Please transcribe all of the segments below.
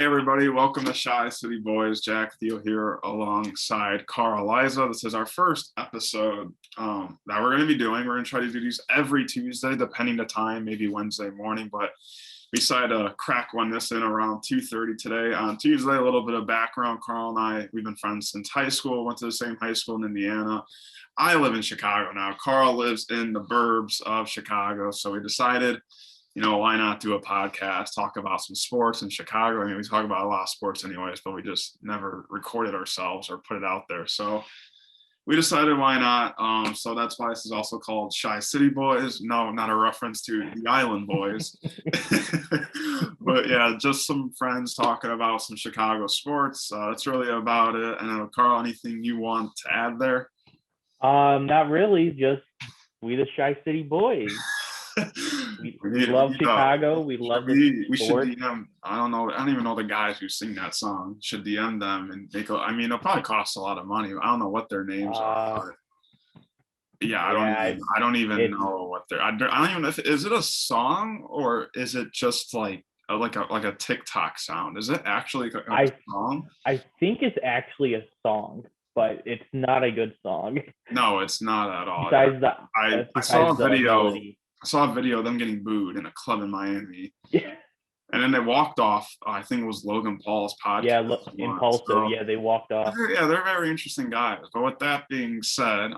everybody, welcome to Shy City Boys. Jack Theil here alongside Carl Lyza. This is our first episode that we're going to be doing. We're going to try to do these every Tuesday, depending the time, maybe Wednesday morning, but we decided to crack this in around 2:30 today. On Tuesday, a little bit of background. Carl and I, we've been friends since high school, went to the same high school in Indiana. I live in Chicago now. Carl lives in the burbs of Chicago, so we decided, why not do a podcast, talk about some sports in Chicago? I mean, we talk about a lot of sports anyways, but we just never recorded ourselves or put it out there. So we decided why not. So that's why this is also called Shy City Boys. No, not a reference to the Island Boys. But yeah, just some friends talking about some Chicago sports. That's really about it. And Carl, anything you want to add there? Not really. Just we the Shy City Boys. We love Chicago. We love the we should DM. I don't even know the guys who sing that song. Should DM them and make. It'll probably cost a lot of money. I don't know what their names are. Yeah, I don't even know what they're. I don't even know is it a song or is it just like a TikTok sound? Is it actually a song? I think it's actually a song, but it's not a good song. No, it's not at all. I saw a video. Melody. I saw a video of them getting booed in a club in Miami. Yeah. And then they walked off. I think it was Logan Paul's podcast. Yeah, Impulsive. So, yeah, they walked off. They're very interesting guys. But with that being said,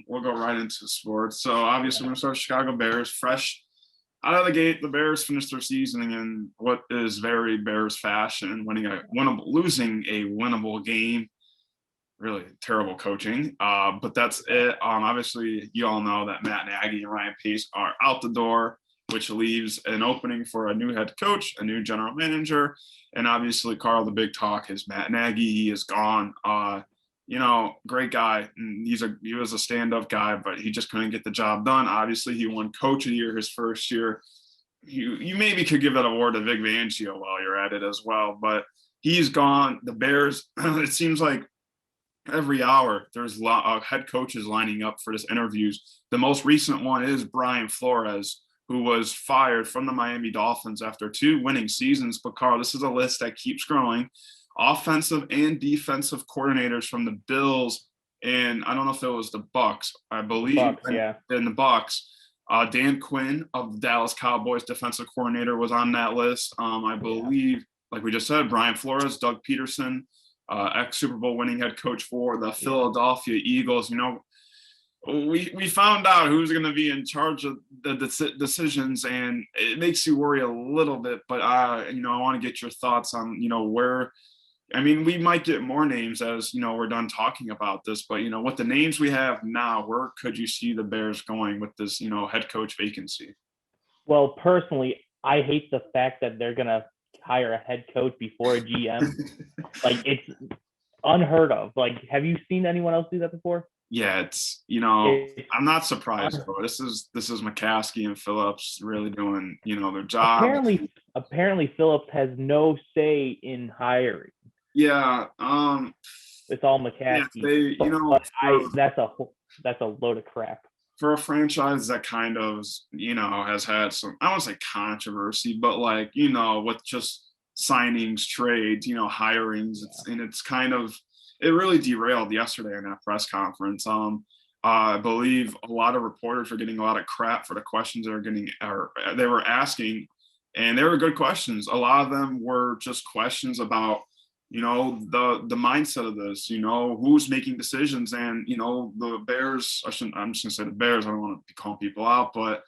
we'll go right into sports. So obviously, we're going to start Chicago Bears. Fresh out of the gate, the Bears finished their season in what is very Bears fashion, losing a winnable game. Really terrible coaching, but that's it. Obviously, you all know that Matt Nagy and Ryan Pace are out the door, which leaves an opening for a new head coach, a new general manager, and obviously, Carl, the big talk is Matt Nagy. He is gone. Great guy. And he was a stand-up guy, but he just couldn't get the job done. Obviously, he won Coach of the Year his first year. You maybe could give that award to Vic Fangio while you're at it as well, but he's gone. The Bears, it seems like every hour there's a lot of head coaches lining up for this interviews. The most recent one is Brian Flores, who was fired from the Miami Dolphins after 2 winning seasons. But Carl, this is a list that keeps growing. Offensive and defensive coordinators from the Bills, and I don't know if it was the Bucs. I believe in the Bucs. Dan Quinn of the Dallas Cowboys, defensive coordinator, was on that list. I believe, like we just said, Brian Flores, Doug Peterson, ex-Super Bowl winning head coach for the Philadelphia Eagles. We found out who's going to be in charge of the decisions, and it makes you worry a little bit. But I want to get your thoughts on where. I mean, we might get more names as we're done talking about this, but with the names we have now, where could you see the Bears going with this head coach vacancy? Well, personally, I hate the fact that they're gonna hire a head coach before a GM. Like, it's unheard of. Like, have you seen anyone else do that before? Yeah, it's I'm not surprised, bro. This is McCaskey and Phillips really doing their job. Apparently Phillips has no say in hiring. Yeah, it's all McCaskey. That's a load of crap. For a franchise that kind of, has had some, I won't say controversy, but with just signings, trades, hirings, it really derailed yesterday in that press conference. I believe a lot of reporters were getting a lot of crap for the questions they were asking, and they were good questions. A lot of them were just questions about the mindset of this, who's making decisions, and the Bears. I'm just gonna say the Bears. I don't want to be calling people out, but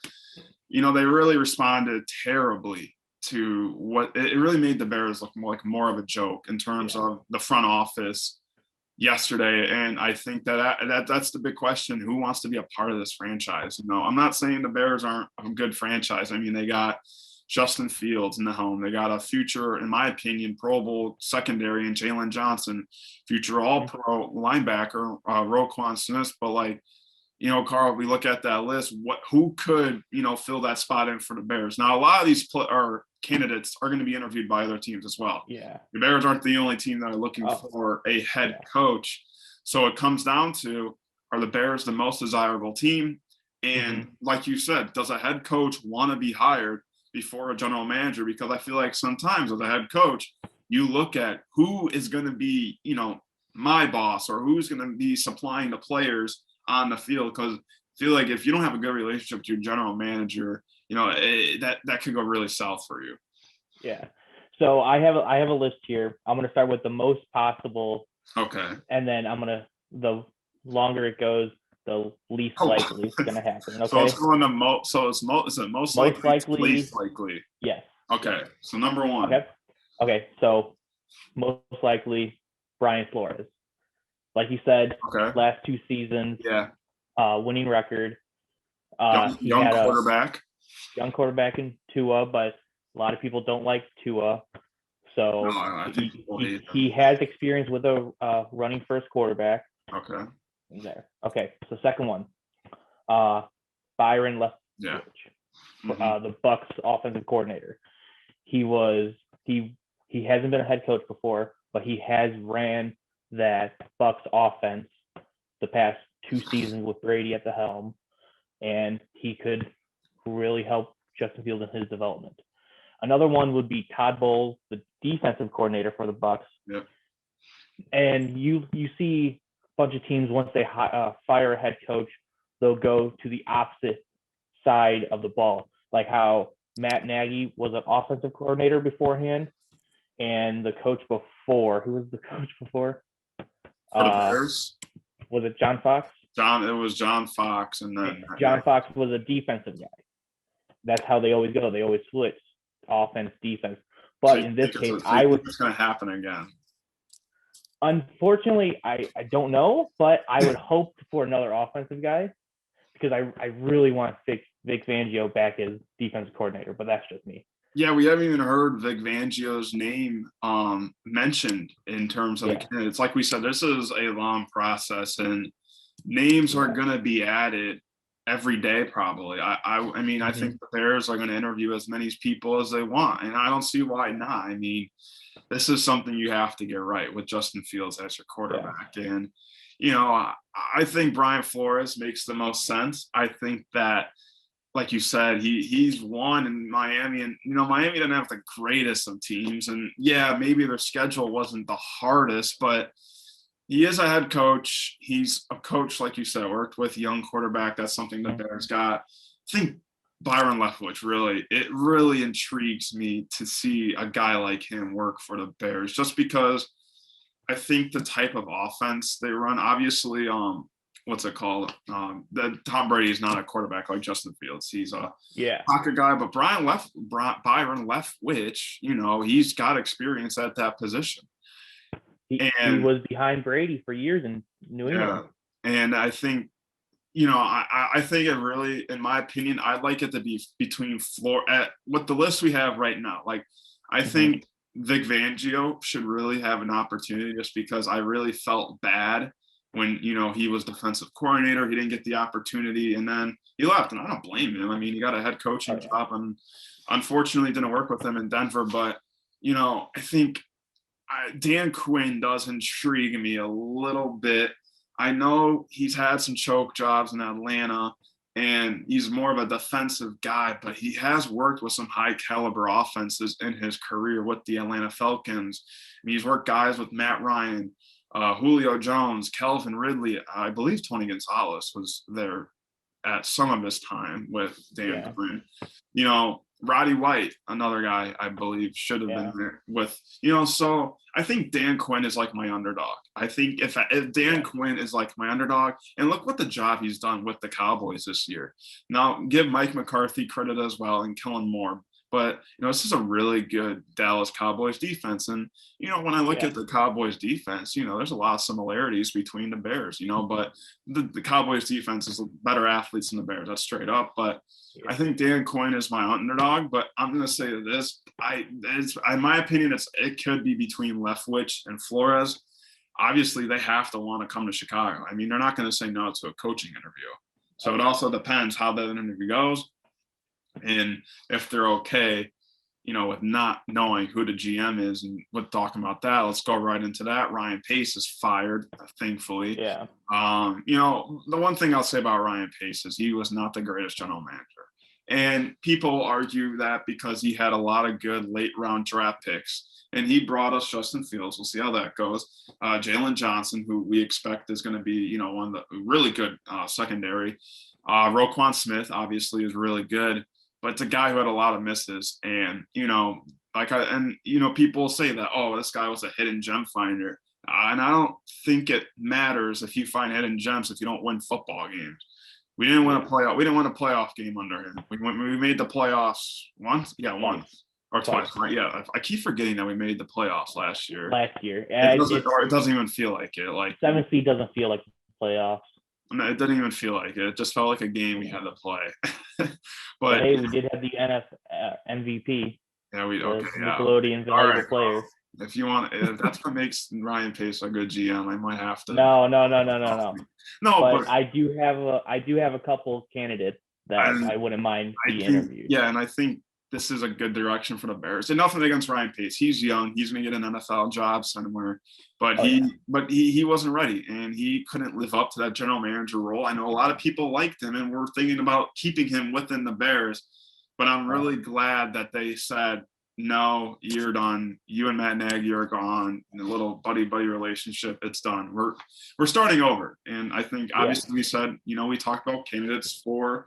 they really responded terribly to what it really made the Bears look more of a joke in terms of the front office yesterday. And I think that's the big question: who wants to be a part of this franchise? I'm not saying the Bears aren't a good franchise. I mean, they got Justin Fields in the helm. They got a future, in my opinion, Pro Bowl secondary and Jalen Johnson, future All-Pro linebacker, Roquan Smith. But Carl, we look at that list. Who could fill that spot in for the Bears? Now, a lot of these candidates are going to be interviewed by other teams as well. Yeah, the Bears aren't the only team that are looking for a head coach. So it comes down to, are the Bears the most desirable team? And like you said, does a head coach want to be hired before a general manager? Because I feel like sometimes as a head coach, you look at who is going to be, my boss, or who's going to be supplying the players on the field. Because I feel like if you don't have a good relationship with your general manager, that could go really south for you. Yeah. So I have a list here. I'm going to start with the most possible. Okay. And then the longer it goes, the least likely it's going to happen. Okay. So it's going to most likely, least likely? Yes. Okay. Yes. So number one. Okay. So most likely Brian Flores. Like you said, last 2 seasons, winning record. Young quarterback. Young quarterback in Tua, but a lot of people don't like Tua. So he has experience with a running first quarterback. Okay. There. Okay. So second one, Byron Leftwich, the Bucs offensive coordinator. He hasn't been a head coach before, but he has ran that Bucs offense the past 2 seasons with Brady at the helm, and he could really help Justin Fields in his development. Another one would be Todd Bowles, the defensive coordinator for the Bucs. Yep. And you see a bunch of teams, once they fire a head coach, they'll go to the opposite side of the ball, like how Matt Nagy was an offensive coordinator beforehand, and the coach before, who was the coach before? For the Bears? Was it John Fox? It was John Fox, and then John Fox was a defensive guy. That's how they always go. They always switch offense, defense. But in this case, it's going to happen again. Unfortunately, I don't know, but I would hope for another offensive guy, because I really want Vic Fangio back as defensive coordinator, but that's just me. Yeah, we haven't even heard Vic Fangio's name mentioned in terms of the candidates. Like we said, this is a long process, and names are going to be added every day probably. I mean, I think the Bears are going to interview as many people as they want, and I don't see why not. I mean, this is something you have to get right with Justin Fields as your quarterback. And, I think Brian Flores makes the most sense. I think that, like you said, he's won in Miami, and, Miami didn't have the greatest of teams. And maybe their schedule wasn't the hardest, but he is a head coach. He's a coach, like you said, worked with young quarterback. That's something the Bears got. I think Byron Leftwich really intrigues me to see a guy like him work for the Bears, just because I think the type of offense they run, obviously, what's it called? That Tom Brady is not a quarterback like Justin Fields. He's a pocket guy, but Byron Leftwich, he's got experience at that position. He was behind Brady for years in New England. And I think, I think it really, in my opinion, I'd like it to be between with the list we have right now. Like, I think Vic Fangio should really have an opportunity, just because I really felt bad when, he was defensive coordinator. He didn't get the opportunity, and then he left, and I don't blame him. I mean, he got a head coaching job, and unfortunately didn't work with him in Denver. But, I think Dan Quinn does intrigue me a little bit. I know he's had some choke jobs in Atlanta, and he's more of a defensive guy, but he has worked with some high caliber offenses in his career with the Atlanta Falcons. I mean, he's worked guys with Matt Ryan, Julio Jones, Calvin Ridley. I believe Tony Gonzalez was there at some of his time with Dan Quinn. Roddy White, another guy I believe should have been there with, so I think Dan Quinn is like my underdog. I think if Dan Quinn is like my underdog, and look what the job he's done with the Cowboys this year. Now, give Mike McCarthy credit as well, and Kellen Moore. But, this is a really good Dallas Cowboys defense. And, when I look at the Cowboys defense, there's a lot of similarities between the Bears, but the Cowboys defense is better athletes than the Bears. That's straight up. But I think Dan Quinn is my underdog. But I'm going to say this. In my opinion, it could be between Leftwich and Flores. Obviously, they have to want to come to Chicago. I mean, they're not going to say no to a coaching interview. So it also depends how that interview goes. And if they're okay, with not knowing who the GM is, and with talking about that, let's go right into that. Ryan Pace is fired, thankfully. The one thing I'll say about Ryan Pace is he was not the greatest general manager. And people argue that because he had a lot of good late round draft picks. And he brought us Justin Fields. We'll see how that goes. Jalen Johnson, who we expect is going to be, one of the really good secondary. Roquan Smith, obviously, is really good, but it's a guy who had a lot of misses. And, people say that, oh, this guy was a hidden gem finder. And I don't think it matters if you find hidden gems if you don't win football games. We didn't win a playoff. We didn't win a playoff game under him. We made the playoffs once. Yeah, once or twice. Right? Yeah, I keep forgetting that we made the playoffs last year. It doesn't even feel like it. Like 7th seed doesn't feel like playoffs. No, it didn't even feel like it. It just felt like a game we had to play. But hey, we did have the MVP. Yeah, Nickelodeon valuable player. If you want, if that's what makes Ryan Pace a good GM, I might have to. No. But I do have a couple of candidates that I wouldn't mind being interviewed. Yeah, and I think this is a good direction for the Bears. And nothing against Ryan Pace. He's young. He's going to get an NFL job somewhere. But he wasn't ready, and he couldn't live up to that general manager role. I know a lot of people liked him and were thinking about keeping him within the Bears. But I'm really glad that they said, no, you're done. You and Matt Nagy are gone. And a little buddy relationship, it's done. We're starting over. And I think obviously we said, we talked about candidates for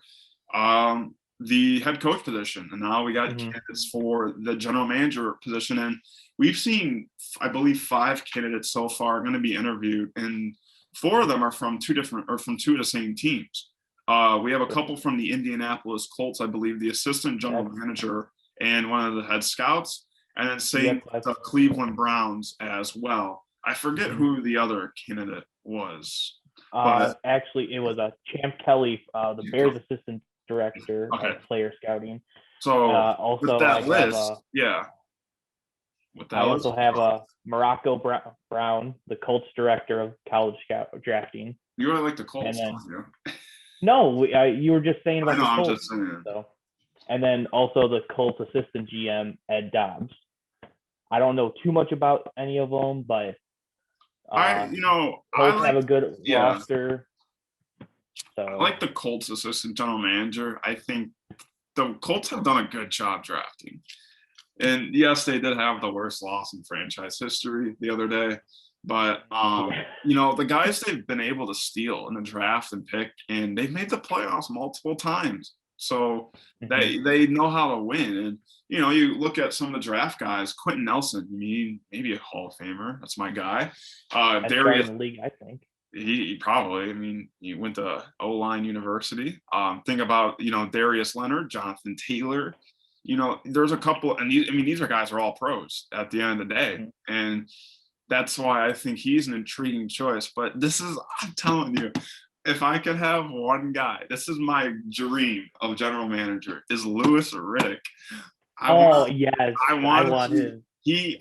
the head coach position, and now we got candidates for the general manager position. And we've seen, I believe, 5 candidates so far going to be interviewed, and 4 of them are from 2 of the same teams. We have a couple from the Indianapolis Colts, I believe, the assistant general manager and one of the head scouts, and then same the Cleveland Browns as well. I forget who the other candidate was. Actually, it was Champ Kelly, the Bears assistant director of player scouting. So also with that list, I also have Morocco Brown, the Colts director of college scout drafting. You really like the Colts, don't you? No, you were just saying about the Colts. I'm just saying. So. And then also the Colts assistant GM, Ed Dobbs. I don't know too much about any of them, but Colts have a good roster. So I like the Colts assistant general manager. I think the Colts have done a good job drafting. And yes, they did have the worst loss in franchise history the other day. But, the guys they've been able to steal in the draft and pick, and they've made the playoffs multiple times. So they know how to win. And, you look at some of the draft guys, Quentin Nelson, maybe a Hall of Famer. That's my guy. Darius, in the league, I think. He probably, he went to O-line University. Think about, Darius Leonard, Jonathan Taylor. There's a couple, and these are guys are all pros at the end of the day. And that's why I think he's an intriguing choice. But I'm telling you, if I could have one guy, this is my dream of general manager, is Louis Riddick. I want him. He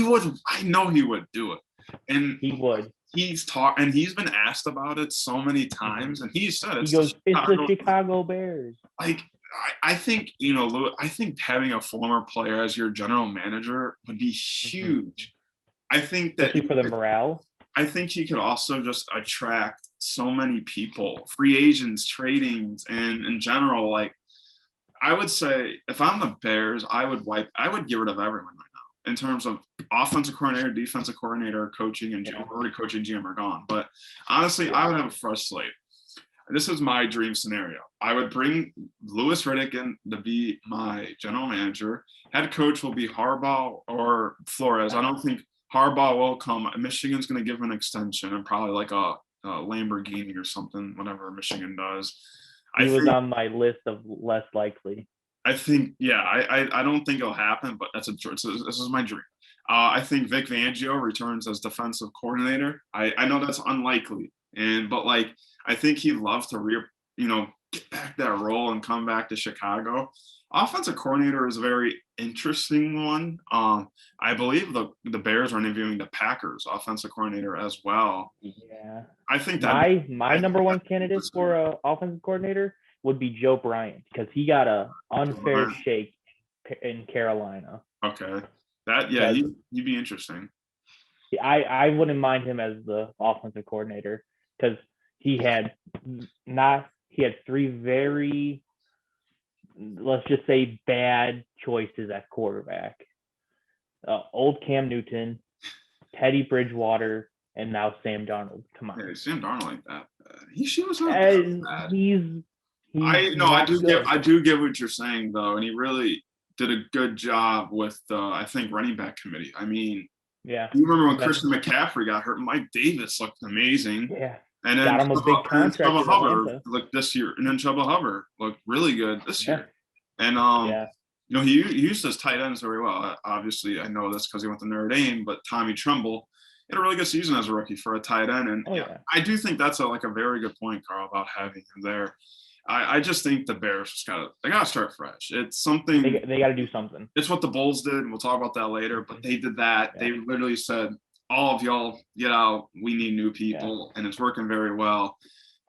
would. I know he would do it, and he would. He's taught, and he's been asked about it so many times, and he said it's the Chicago Bears. Like I think I think having a former player as your general manager would be huge. I think that especially for the morale. I think he could also just attract so many people, free agents, tradings, and in general, like I would say, if I'm the Bears, I would get rid of everyone right now in terms of offensive coordinator, defensive coordinator, coaching, and GM. Already coaching GM are gone. But honestly, I would have a fresh slate. This is my dream scenario. I would bring Louis Riddick in to be my general manager. Head coach will be Harbaugh or Flores. I don't think Harbaugh will come. Michigan's going to give him an extension and probably like a Lamborghini or something, whatever Michigan does. He was on my list of less likely. I think, I don't think it'll happen, but this is my dream. I think Vic Fangio returns as defensive coordinator. I know that's unlikely, but I think he'd love to get back that role and come back to Chicago. Offensive coordinator is a very interesting one. I believe the Bears are interviewing the Packers offensive coordinator as well. Yeah, I think that my number one candidate for an offensive coordinator would be Joe Bryant, because he got a unfair shake in Carolina. Okay, he'd be interesting. I wouldn't mind him as the offensive coordinator, because he had 3 very let's just say, bad choices at quarterback. Old Cam Newton, Teddy Bridgewater, and now Sam Darnold. Come on. Yeah, Sam Darnold like that. She was not that bad. I do get what you're saying though, and he really did a good job with I think running back committee. I mean, yeah. You remember when Christian McCaffrey got hurt? Mike Davis looked amazing. Yeah. And then got him a big contract. Chuba Hubbard looked this year, and then Chuba Hubbard looked really good this year. And he used his tight ends very well. Obviously, I know this because he went to Notre Dame, but Tommy Tremble had a really good season as a rookie for a tight end. And I do think that's a very good point, Carl, about having him there. I just think the Bears just gotta start fresh. It's something they got to do something. It's what the Bulls did, and we'll talk about that later. But they did that. Yeah. They literally said, "All of y'all get out. We need new people," and it's working very well.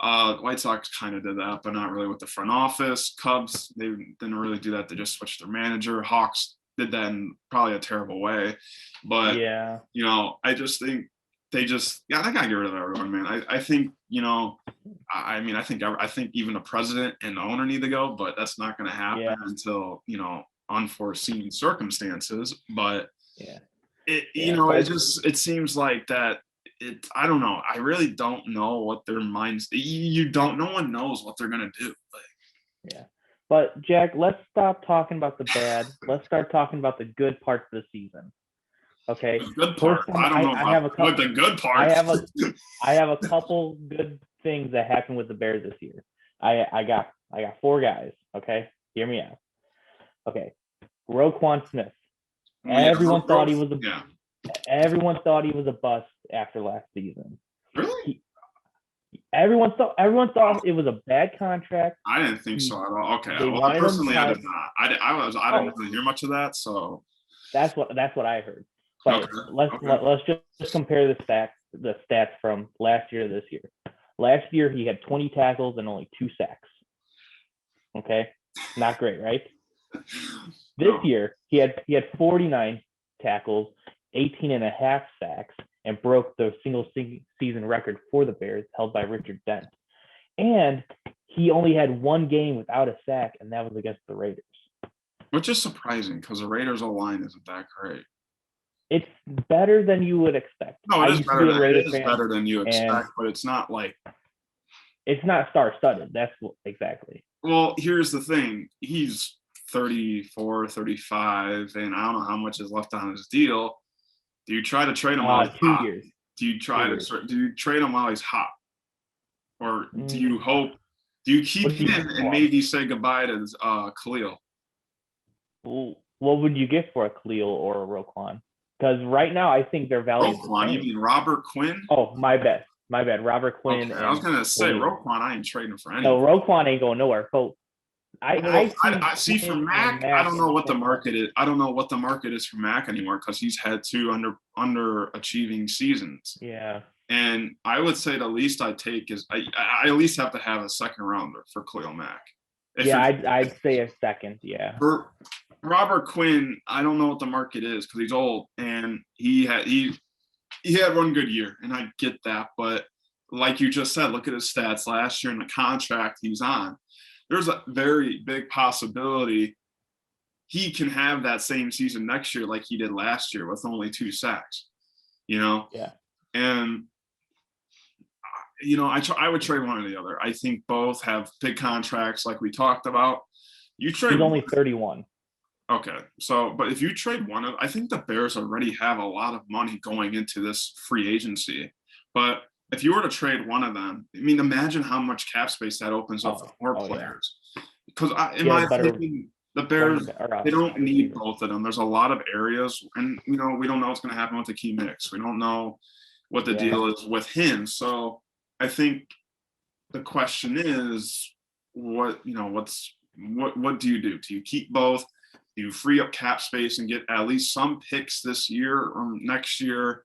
White Sox kind of did that, but not really with the front office. Cubs, they didn't really do that. They just switched their manager. Hawks did that in probably a terrible way. But I just think they gotta get rid of everyone, man. I think I think even the president and the owner need to go, but that's not going to happen until unforeseen circumstances. But it seems like that. I don't know. I really don't know what their minds. No one knows what they're going to do. But Jack, let's stop talking about the bad. Let's start talking about the good parts of the season. Okay. The good part. I don't know. I have a couple. What the good parts? I have a couple good things that happened with the Bears this year. I got 4 guys. Okay, hear me out. Okay, Roquan Smith. Everyone thought he was a bust after last season. Really? Everyone thought it was a bad contract. I didn't think so at all. Okay, well, personally, I did not. I didn't really hear much of that. So that's what I heard. But let's just compare the stats from last year to this year. Last year he had 20 tackles and only 2 sacks. Okay, not great, right? This year he had 49 tackles, 18 and a half sacks, and broke the single season record for the Bears held by Richard Dent. And he only had 1 game without a sack, and that was against the Raiders. Which is surprising because the Raiders' O-line isn't that great. It's better than you would expect. No, it is better than you expect, but it's not like it's not star-studded. That's exactly. Well, here's the thing. He's 34, 35, and I don't know how much is left on his deal. Do you try to trade him while he's 2 hot? years. Do you trade him while he's hot? Or do you keep him and maybe say goodbye to Khalil? What would you get for a Khalil or a Roquan? Because right now, I think they're valued. Roquan, you mean Robert Quinn? Oh, my bad. Robert Quinn. Okay, I was gonna say Roquan. I ain't trading for anything. No, Roquan ain't going nowhere. So I see for Mac. I don't know what the market is. I don't know what the market is for Mac anymore because he's had 2 underachieving seasons. Yeah. And I would say the least I take is I at least have to have a second rounder for Khalil Mack. I'd say a second. Yeah. For Robert Quinn, I don't know what the market is because he's old and he had 1 good year, and I get that. But like you just said, look at his stats last year and the contract he's on. There's a very big possibility he can have that same season next year like he did last year with only 2 sacks. Yeah. And I would trade one or the other. I think both have big contracts like we talked about. He's only 31. Okay. So, but if you trade I think the Bears already have a lot of money going into this free agency. But if you were to trade one of them, I mean, imagine how much cap space that opens up for more players. Because in my opinion, the Bears, they don't need both of them. There's a lot of areas, and we don't know what's going to happen with the key mix. We don't know what the deal is with him. So I think the question is, what do you do? Do you keep both? Do you free up cap space and get at least some picks this year or next year?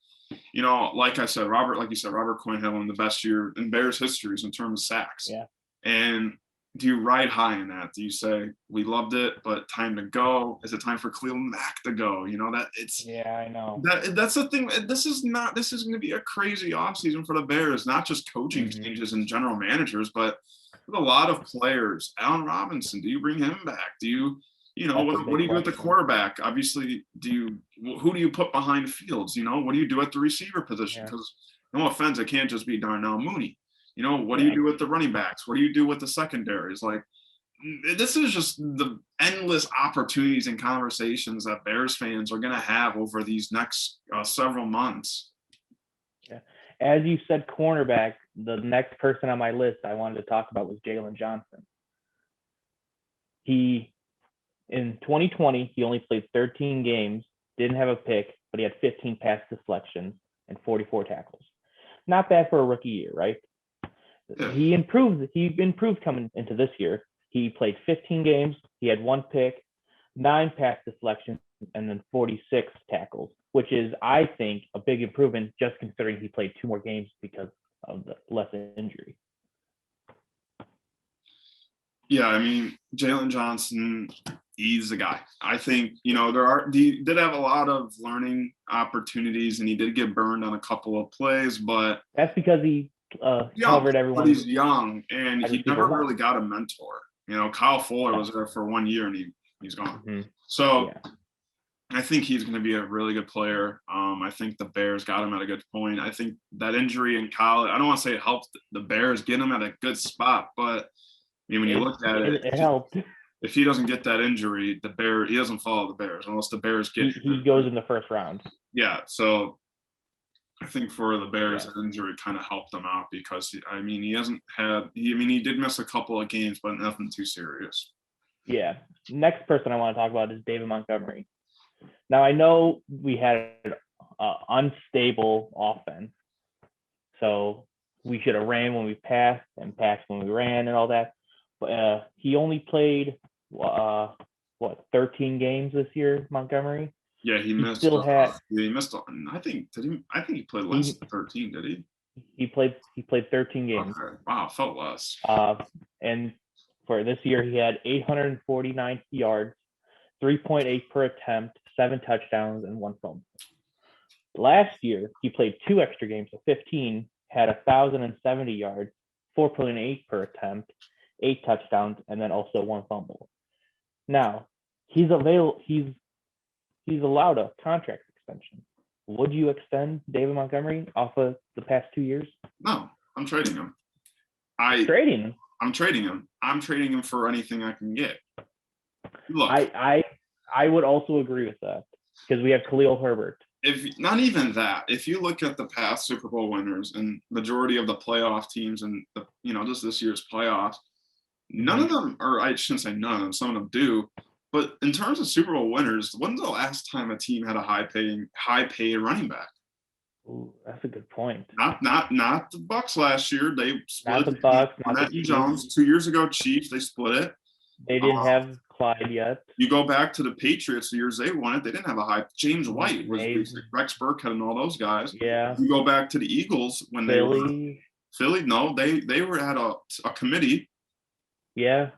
Like I said, Robert Quinn had one of the best year in Bears histories in terms of sacks. Yeah. And do you ride high in that? Do you say we loved it, but time to go? Is it time for Khalil Mack to go? I know. That's the thing. This is going to be a crazy offseason for the Bears, not just coaching changes and general managers, but a lot of players. Allen Robinson, do you bring him back? Do you, That's a what big do you do at the question. quarterback? Obviously, who do you put behind Fields? What do you do at the receiver position? Yeah. Because no offense, it can't just be Darnell Mooney. What do Yeah. you do with the running backs? What do you do with the secondaries? Like, this is just the endless opportunities and conversations that Bears fans are going to have over these next several months. Yeah. As you said, cornerback, the next person on my list I wanted to talk about was Jalen Johnson. In 2020, he only played 13 games, didn't have a pick, but he had 15 pass deflections and 44 tackles. Not bad for a rookie year, right? Yeah. He improved coming into this year. He played 15 games, he had 1 pick, 9 pass deflections, and then 46 tackles, which is, I think, a big improvement just considering he played 2 more games because of the less injury. Yeah, I mean, Jalen Johnson, he's the guy. I think, he did have a lot of learning opportunities and he did get burned on a couple of plays, but that's because he covered everyone. But he's young and he never well. really got a mentor. Kyle Fuller was there for 1 year and he's gone. Mm-hmm. So yeah. I think he's going to be a really good player. I think the Bears got him at a good point. I think that injury in college, I don't want to say it helped the Bears get him at a good spot, but when you look at it helped. If he doesn't get that injury, he doesn't follow the Bears unless the Bears get. He goes in the first round. Yeah, so I think for the Bears, that injury kind of helped him out because he hasn't had. He did miss a couple of games, but nothing too serious. Yeah. Next person I want to talk about is David Montgomery. Now I know we had an unstable offense, so we should have ran when we passed and passed when we ran and all that. But he only played 13 games this year, Montgomery. Yeah, he missed. He missed. I think he played less than 13. Did he? He played 13 games. Okay. Wow, felt less. And for this year, he had 849 yards, 3.8 per attempt, 7 touchdowns, and 1 fumble. Last year, he played 2 extra games of 15, had 1,070 yards, 4.8 per attempt, 8 touchdowns, and then also 1 fumble. Now, he's allowed a contract extension. Would you extend David Montgomery off of the past 2 years? No, I'm trading him. I'm trading him. I'm trading him for anything I can get. Look, I would also agree with that because we have Khalil Herbert. If not even that, if you look at the past Super Bowl winners and majority of the playoff teams and just this year's playoffs, none of them, or I shouldn't say none of them, some of them do. But in terms of Super Bowl winners, when's the last time a team had a high paid running back? Ooh, that's a good point. Not the Bucs last year. They split not the Bucs. Not the Jones. 2 years ago, Chiefs, they split it. They didn't have Clyde yet. You go back to the Patriots, the years they won it, they didn't have a high. James White was Rex Burkhead and all those guys. Yeah. You go back to the Eagles when Philly. No, they were at a committee. Yeah.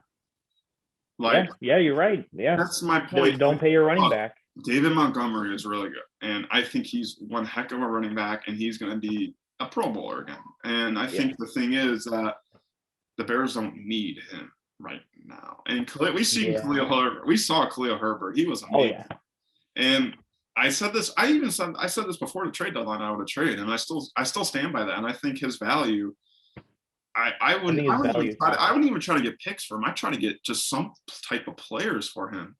Yeah, you're right. Yeah. That's my point. Don't pay your running back. David Montgomery is really good. And I think he's one heck of a running back, and he's going to be a Pro Bowler again. And I think the thing is that the Bears don't need him right now. And we Khalil Herbert. We saw Khalil Herbert. He was amazing. Oh, yeah. And I said this before the trade deadline, I would have traded him. I still stand by that. And I think his value, I wouldn't even try to get picks for him. I try to get just some type of players for him.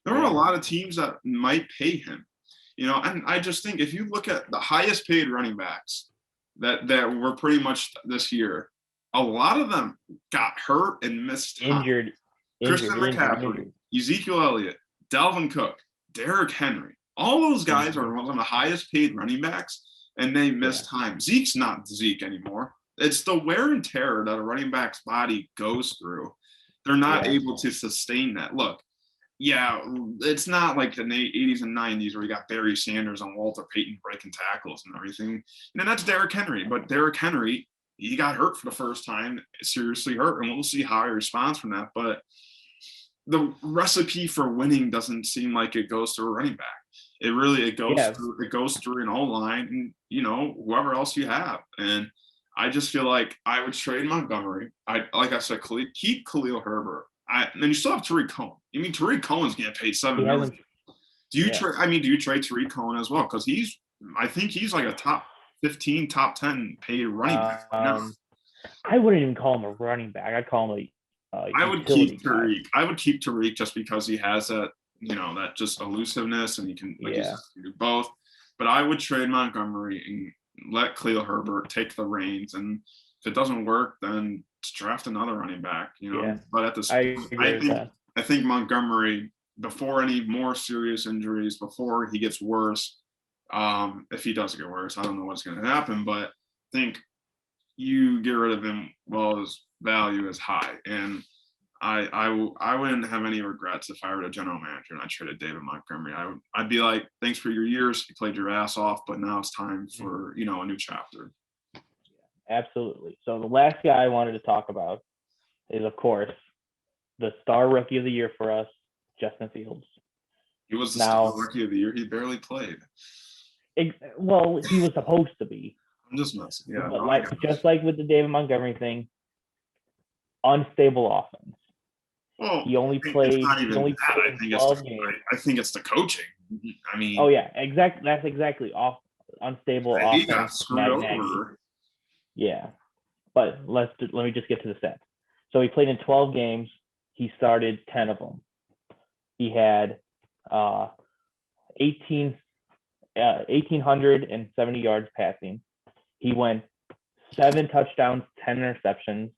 There are a lot of teams that might pay him, and I just think if you look at the highest paid running backs that were pretty much this year, a lot of them got hurt and missed time. Injured. Christian McCaffrey, Ezekiel Elliott, Dalvin Cook, Derrick Henry, all those guys are one of the highest paid running backs, and they missed time. Zeke's not Zeke anymore. It's the wear and tear that a running back's body goes through. They're not able to sustain that. Look, it's not like the 80s and 90s where you got Barry Sanders and Walter Payton breaking tackles and everything. And that's Derrick Henry. But Derrick Henry, he got hurt for the first time, seriously hurt, and we'll see how he responds from that. But the recipe for winning doesn't seem like it goes through a running back. It goes through an O-line and, whoever else you have. And I just feel like I would trade Montgomery. Like I said, keep Khalil Herbert. And then you still have Tariq Cohen. I mean, Tariq Cohen's getting paid $7 million. Do you trade? I mean, do you trade Tariq Cohen as well? Because I think he's like a top 15, top 10 paid running back right now. I wouldn't even call him a running back. I'd call him I would keep Tariq. I would keep Tariq just because he has that, that just elusiveness, and he can do both. But I would trade Montgomery and let Khalil Herbert take the reins, and if it doesn't work, then draft another running back. But at this, I think Montgomery, before any more serious injuries, before he gets worse, if he does get worse, I don't know what's going to happen, but I think you get rid of him while his value is high. And I wouldn't have any regrets if I were a general manager and I traded David Montgomery. I'd be like, thanks for your years. You played your ass off, but now it's time for, a new chapter. Absolutely. So the last guy I wanted to talk about is, of course, the star rookie of the year for us, Justin Fields. He was the star rookie of the year. He barely played. Well, he was supposed to be. I'm just messing. Yeah. But just like with the David Montgomery thing, unstable offense. Well, he only played. I think it's the coaching. I mean. Oh yeah, exactly. That's exactly unstable offense. He got screwed over. Yeah, but let me just get to the stats. So he played in 12 games. He started 10 of them. He had 1,870 yards passing. He went 7 touchdowns, 10 interceptions,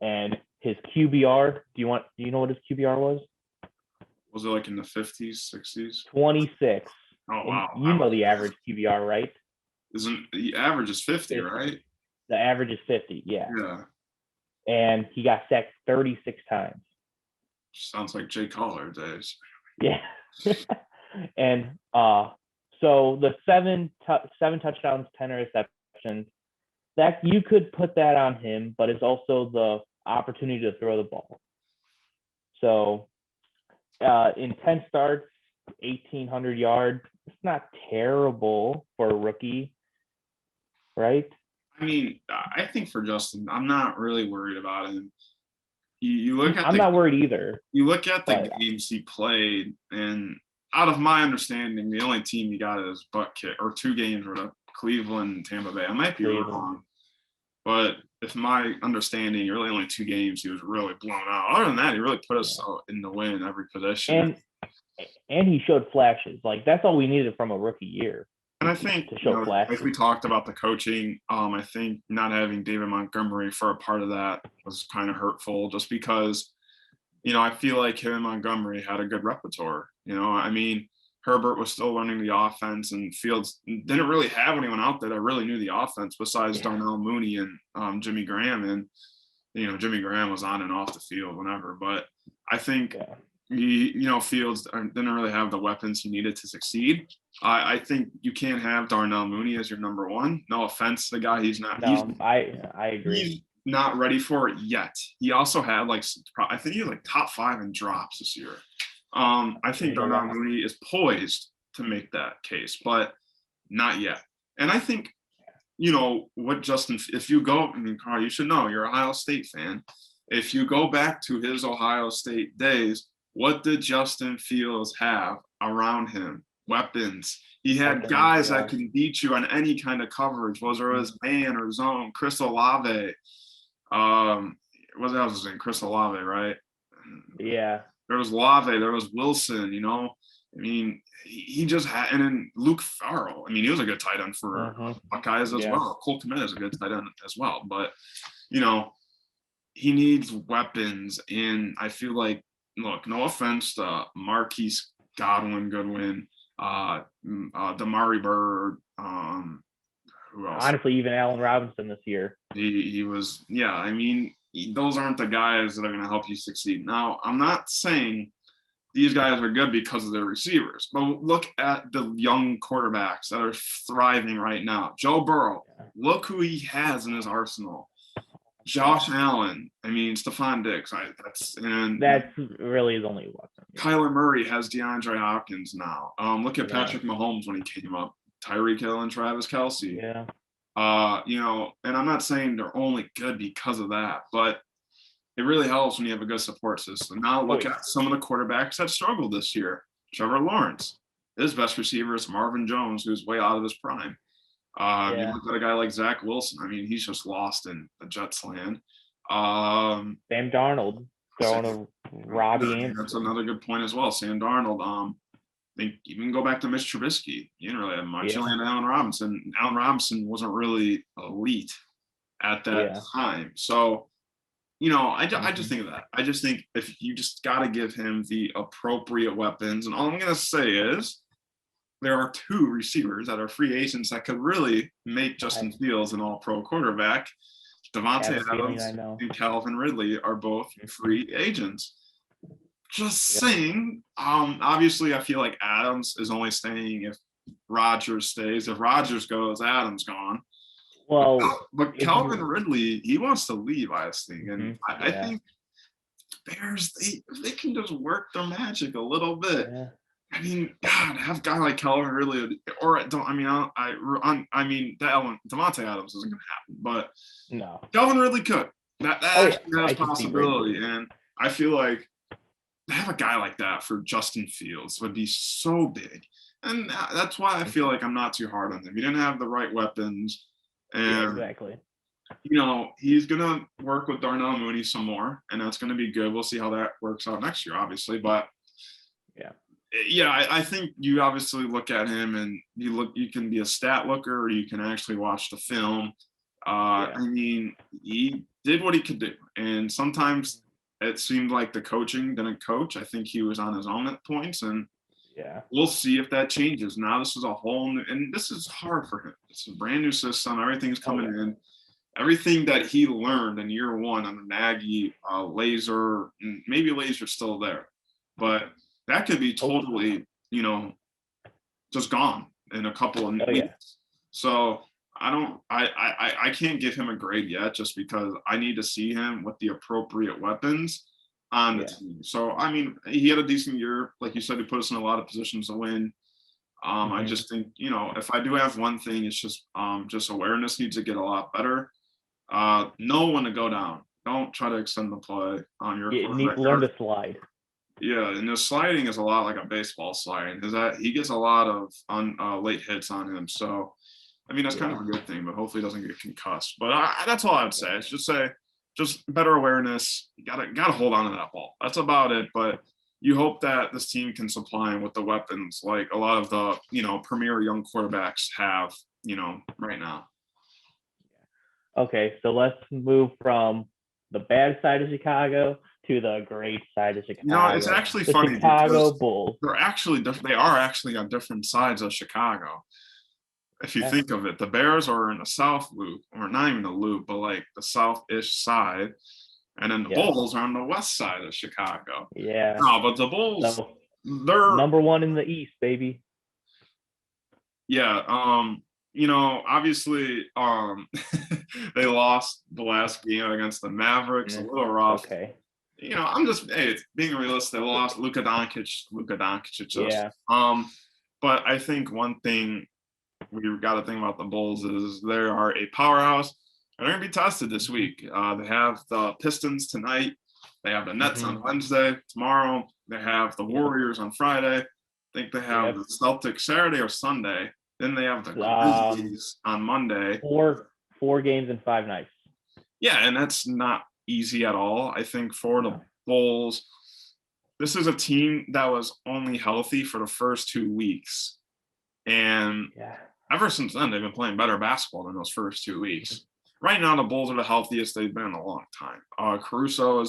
and his QBR. Do you know what his QBR was? Was it like in the 50s, 60s? 26. Oh wow! And you know the average QBR, right? Isn't the average is 50, right? The average is 50. Yeah. Yeah. And he got sacked 36 times. Sounds like Jay Collar days. Yeah. And so the seven touchdowns, 10 interceptions, that you could put that on him, but it's also the opportunity to throw the ball. So in 10 starts, 1,800 yards, it's not terrible for a rookie, right? I mean, I think for Justin, I'm not really worried about him. You look at I'm not worried either. You look at the games he played, and out of my understanding, the only team he got his butt kicked, or 2 games were to Cleveland and Tampa Bay. I might be wrong, but if my understanding, really only 2 games he was really blown out. Other than that, he really put us in the win in every position. And he showed flashes. Like, that's all we needed from a rookie year. And I think, like we talked about the coaching, I think not having David Montgomery for a part of that was kind of hurtful, just because, I feel like him and Montgomery had a good repertoire. I mean, Herbert was still learning the offense, and Fields didn't really have anyone out there that really knew the offense besides Darnell Mooney and Jimmy Graham. And, Jimmy Graham was on and off the field whenever. But I think, Fields didn't really have the weapons he needed to succeed. I think you can't have Darnell Mooney as your number one. No offense to the guy. He's not. No, I agree. He's not ready for it yet. He also had I think he had top 5 in drops this year. I think Darnell Mooney is poised to make that case, but not yet. And I think, what Justin, if you go, Carl, you should know, you're an Ohio State fan. If you go back to his Ohio State days, what did Justin Fields have around him? Weapons. He had guys that can beat you on any kind of coverage, whether it was man or zone. Chris Olave. What else was in Chris Olave, right? Yeah. There was Olave. There was Wilson. He just had, and then Luke Farrell. He was a good tight end for Buckeyes as well. Cole Kmet is a good tight end as well. But he needs weapons, and I feel like, look, no offense to Marquise Goodwin, Damari Bird, who else? Honestly, even Allen Robinson this year. He was, those aren't the guys that are going to help you succeed. Now, I'm not saying these guys are good because of their receivers, but look at the young quarterbacks that are thriving right now. Joe Burrow, look who he has in his arsenal. Josh Allen, Stephon Diggs. That's really his only weapon. Kyler Murray has DeAndre Hopkins now. Look at Patrick Mahomes when he came up. Tyreek Hill and Travis Kelce. Yeah. And I'm not saying they're only good because of that, but it really helps when you have a good support system. Now Oh, look yeah. at some of the quarterbacks that struggled this year. Trevor Lawrence, his best receiver is Marvin Jones, who's way out of his prime. You Yeah. look at a guy like Zach Wilson. I mean, he's just lost in the Jets land. Sam Darnold throwing a Robbie I mean, that's Anderson. another good point as well. Sam Darnold. I think even go back to Mitch Trubisky. You didn't really have much. You Yeah. only had Allen Robinson. Allen Robinson wasn't really elite at that Yeah. time. So, I just Mhm. think of that. I just think if you just got to give him the appropriate weapons. And all I'm going to say is there are two receivers that are free agents that could really make Justin Fields an all-pro quarterback. I have Devontae a feeling I Adams know. and Calvin Ridley are both free agents. Just Yep. saying. Obviously, I feel like Adams is only staying if Rodgers stays. If Rodgers goes, Adams gone. Well, But if Calvin you, Ridley, he wants to leave, I think, and I yeah, think Bears they can just work their magic a little bit. yeah, I mean, God, have a guy like Calvin Ridley, or don't. I mean, Devontae Adams isn't going to happen, but no. Calvin Ridley could. That Oh yeah, actually has I can see Ridley. possibility, and I feel like to have a guy like that for Justin Fields would be so big. And that's why I feel like I'm not too hard on him. He didn't have the right weapons. Yeah, And, exactly. he's going to work with Darnell Mooney some more. And that's going to be good. We'll see how that works out next year, obviously. But I think you obviously look at him and you can be a stat looker or you can actually watch the film. I mean, he did what he could do. And sometimes it seemed like the coaching didn't coach. I think he was on his own at points, and we'll see if that changes. Now this is a whole new, and this is hard for him. It's a brand new system. Everything's coming in. Everything that he learned in year one on the Nagy, Laser, and maybe Laser's still there, but that could be totally, just gone in a couple of weeks. So I can't give him a grade yet just because I need to see him with the appropriate weapons on the team. So, I mean, he had a decent year. Like you said, he put us in a lot of positions to win. I just think, if I do have one thing, it's just awareness needs to get a lot better. Know when to go down. Don't try to extend the play on your You need to learn to slide. Yeah, and the sliding is a lot like a baseball sliding. Is that he gets a lot of late hits on him. So, I mean, that's kind of a good thing, but hopefully he doesn't get concussed. But that's all I would say. It's just better awareness. You gotta hold on to that ball. That's about it. But you hope that this team can supply him with the weapons like a lot of the premier young quarterbacks have right now. Okay, so let's move from the bad side of Chicago to the great side of Chicago. No, it's actually funny. Chicago Bulls. They are actually on different sides of Chicago. If you think of it, the Bears are in the South Loop, or not even the Loop, but like the South-ish side, and then the Bulls are on the West side of Chicago. Yeah. No, but the Bulls, they're number one in the East, baby. Yeah. Obviously, they lost the last game against the Mavericks. A little rough. Okay. I'm just it's being realistic. They lost Luka Doncic. Yeah. But I think one thing we've got to think about the Bulls is they are a powerhouse. They're going to be tested this week. They have the Pistons tonight. They have the Nets on Wednesday. Tomorrow, they have the Warriors on Friday. I think they have the Celtics Saturday or Sunday. Then they have the Grizzlies on Monday. 4 games in 5 nights. Yeah, and that's not easy at all. I think for the Bulls, this is a team that was only healthy for the first 2 weeks. And ever since then, they've been playing better basketball than those first 2 weeks. Right now, the Bulls are the healthiest they've been in a long time. Caruso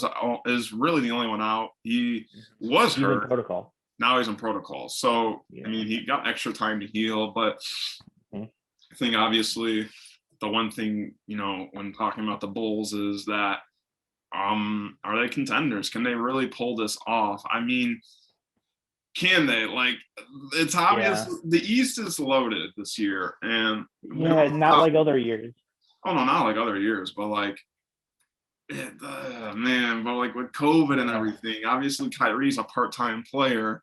is really the only one out. He was hurt. In protocol. Now he's in protocol. So, I mean, he got extra time to heal. But I think, obviously, the one thing, when talking about the Bulls is that are they contenders? Can they really pull this off? I mean, can they? Like, it's obvious the East is loaded this year. And not like other years. Oh, no, not like other years. But, like, but like with COVID and everything, obviously Kyrie's a part-time player.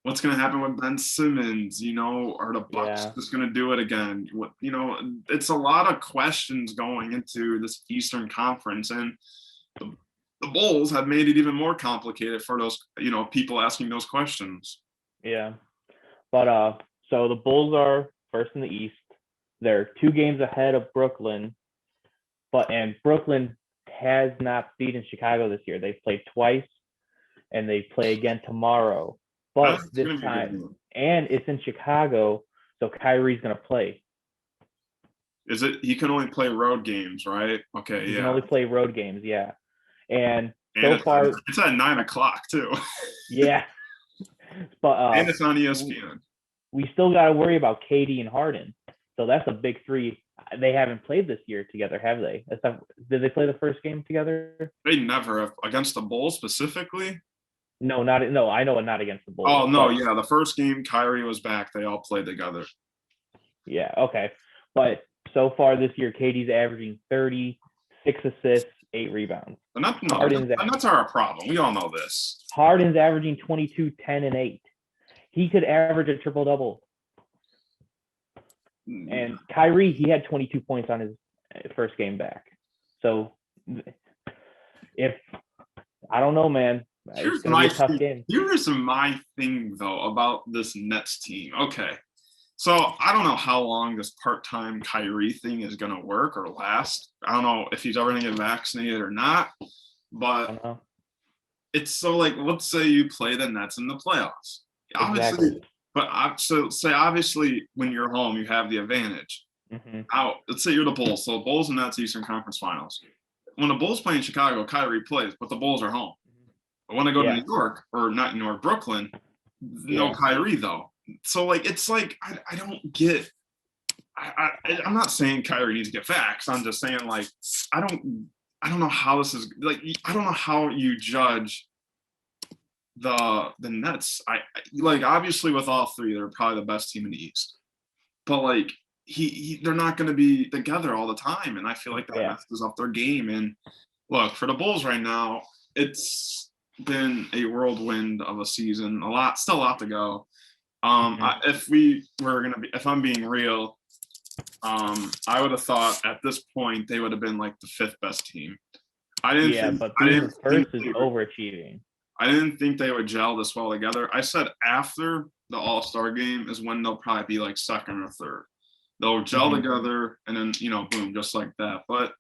what's going to happen with Ben Simmons? You know, are the Bucks Yeah. just going to do it again? What, you know, it's a lot of questions going into this Eastern Conference, and the Bulls have made it even more complicated for those, you know, people asking those questions. Yeah. But so the Bulls are first in the East. They're 2 games ahead of Brooklyn, and Brooklyn has not beaten Chicago this year. They've played twice, and they play again tomorrow. But That's this gonna be a good time, game. and it's in Chicago, so Kyrie's gonna play. Is it? He can only play road games, right? Okay, He can yeah. only play road games, yeah. And And so far, it's at 9 o'clock too, yeah. But and it's on we, ESPN. we still got to worry about KD and Harden. So that's a big 3. They haven't played this year together, have they? Did they play the first game together? They never have against the Bulls specifically. No, not no. I know, not against the Bulls. Oh no, But yeah, the first game Kyrie was back. They all played together. yeah, okay. But so far this year, KD's averaging 30, 6 assists, 8 rebounds. And Harden's that's our problem. We all know this. Harden's averaging 22, 10, and 8. He could average a triple double. And Kyrie, he had 22 points on his first game back. So if I don't know, man, it's gonna be a tough game. Here's my thing though about this Nets team. Okay. So I don't know how long this part-time Kyrie thing is gonna work or last. I don't know if he's ever gonna get vaccinated or not, but it's so like, let's say you play the Nets in the playoffs. Obviously, Exactly. but so say obviously when you're home, you have the advantage. Now, let's say you're the Bulls. So Bulls and Nets Eastern Conference Finals. When the Bulls play in Chicago, Kyrie plays, but the Bulls are home. But when I go to New York, or not New York, Brooklyn, no Kyrie though. So like it's like I don't get. I'm not saying Kyrie needs to get vaxxed. I'm just saying like I don't know how this is like. I don't know how you judge the Nets. I like obviously with all 3, they're probably the best team in the East. But like they're not going to be together all the time, and I feel like that messes up their game. And look, for the Bulls right now, it's been a whirlwind of a season. Still a lot to go. If I'm being real, I would have thought at this point they would have been like the 5th best team. But being first is overachieving. I didn't think they would gel this well together. I said after the All-Star game is when they'll probably be like 2nd or 3rd. They'll gel together, and then boom, just like that. But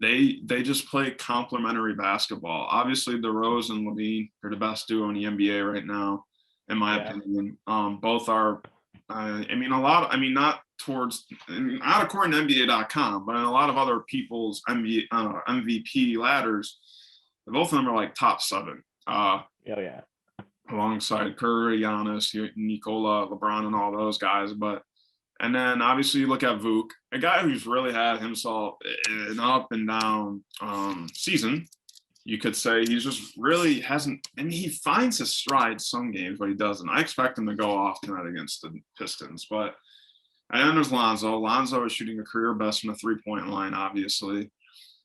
they just play complementary basketball. Obviously, Derozen and Lavine are the best duo in the NBA right now, in my opinion. Both are. Not according to NBA.com, but in a lot of other people's MVP ladders, both of them are like top 7. Alongside Curry, Giannis, Nikola, LeBron, and all those guys. And then obviously you look at Vuk, a guy who's really had himself an up and down season. You could say he's just really hasn't. I mean, he finds his stride some games, but he doesn't. I expect him to go off tonight against the Pistons. But and then there's Lonzo. Lonzo is shooting a career best from the 3-point line, obviously.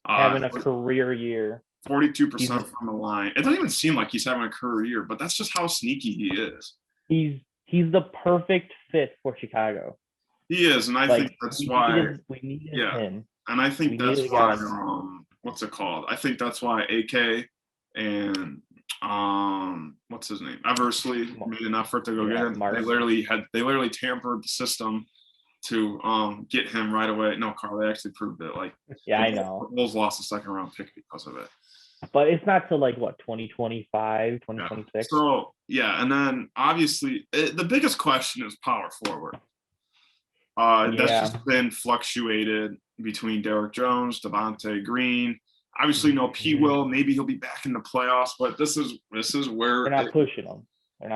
Having a career year. 42% from the line. It doesn't even seem like he's having a career year, but that's just how sneaky he is. He's the perfect fit for Chicago. He is, and I think that's why. We needed him. And I think that's why. What's it called? I think that's why AK and what's his name? Eversley made an effort to go get him. They literally tampered the system to get him right away. No, Carl, they actually proved it. Like I know. The Bulls lost a 2nd-round pick because of it. But it's not till like what 2025, 2026. So and then obviously the biggest question is power forward. That's just been fluctuated between Derrick Jones, Devontae Green. Obviously, no P. Will. Maybe he'll be back in the playoffs, but this is where they're not pushing him.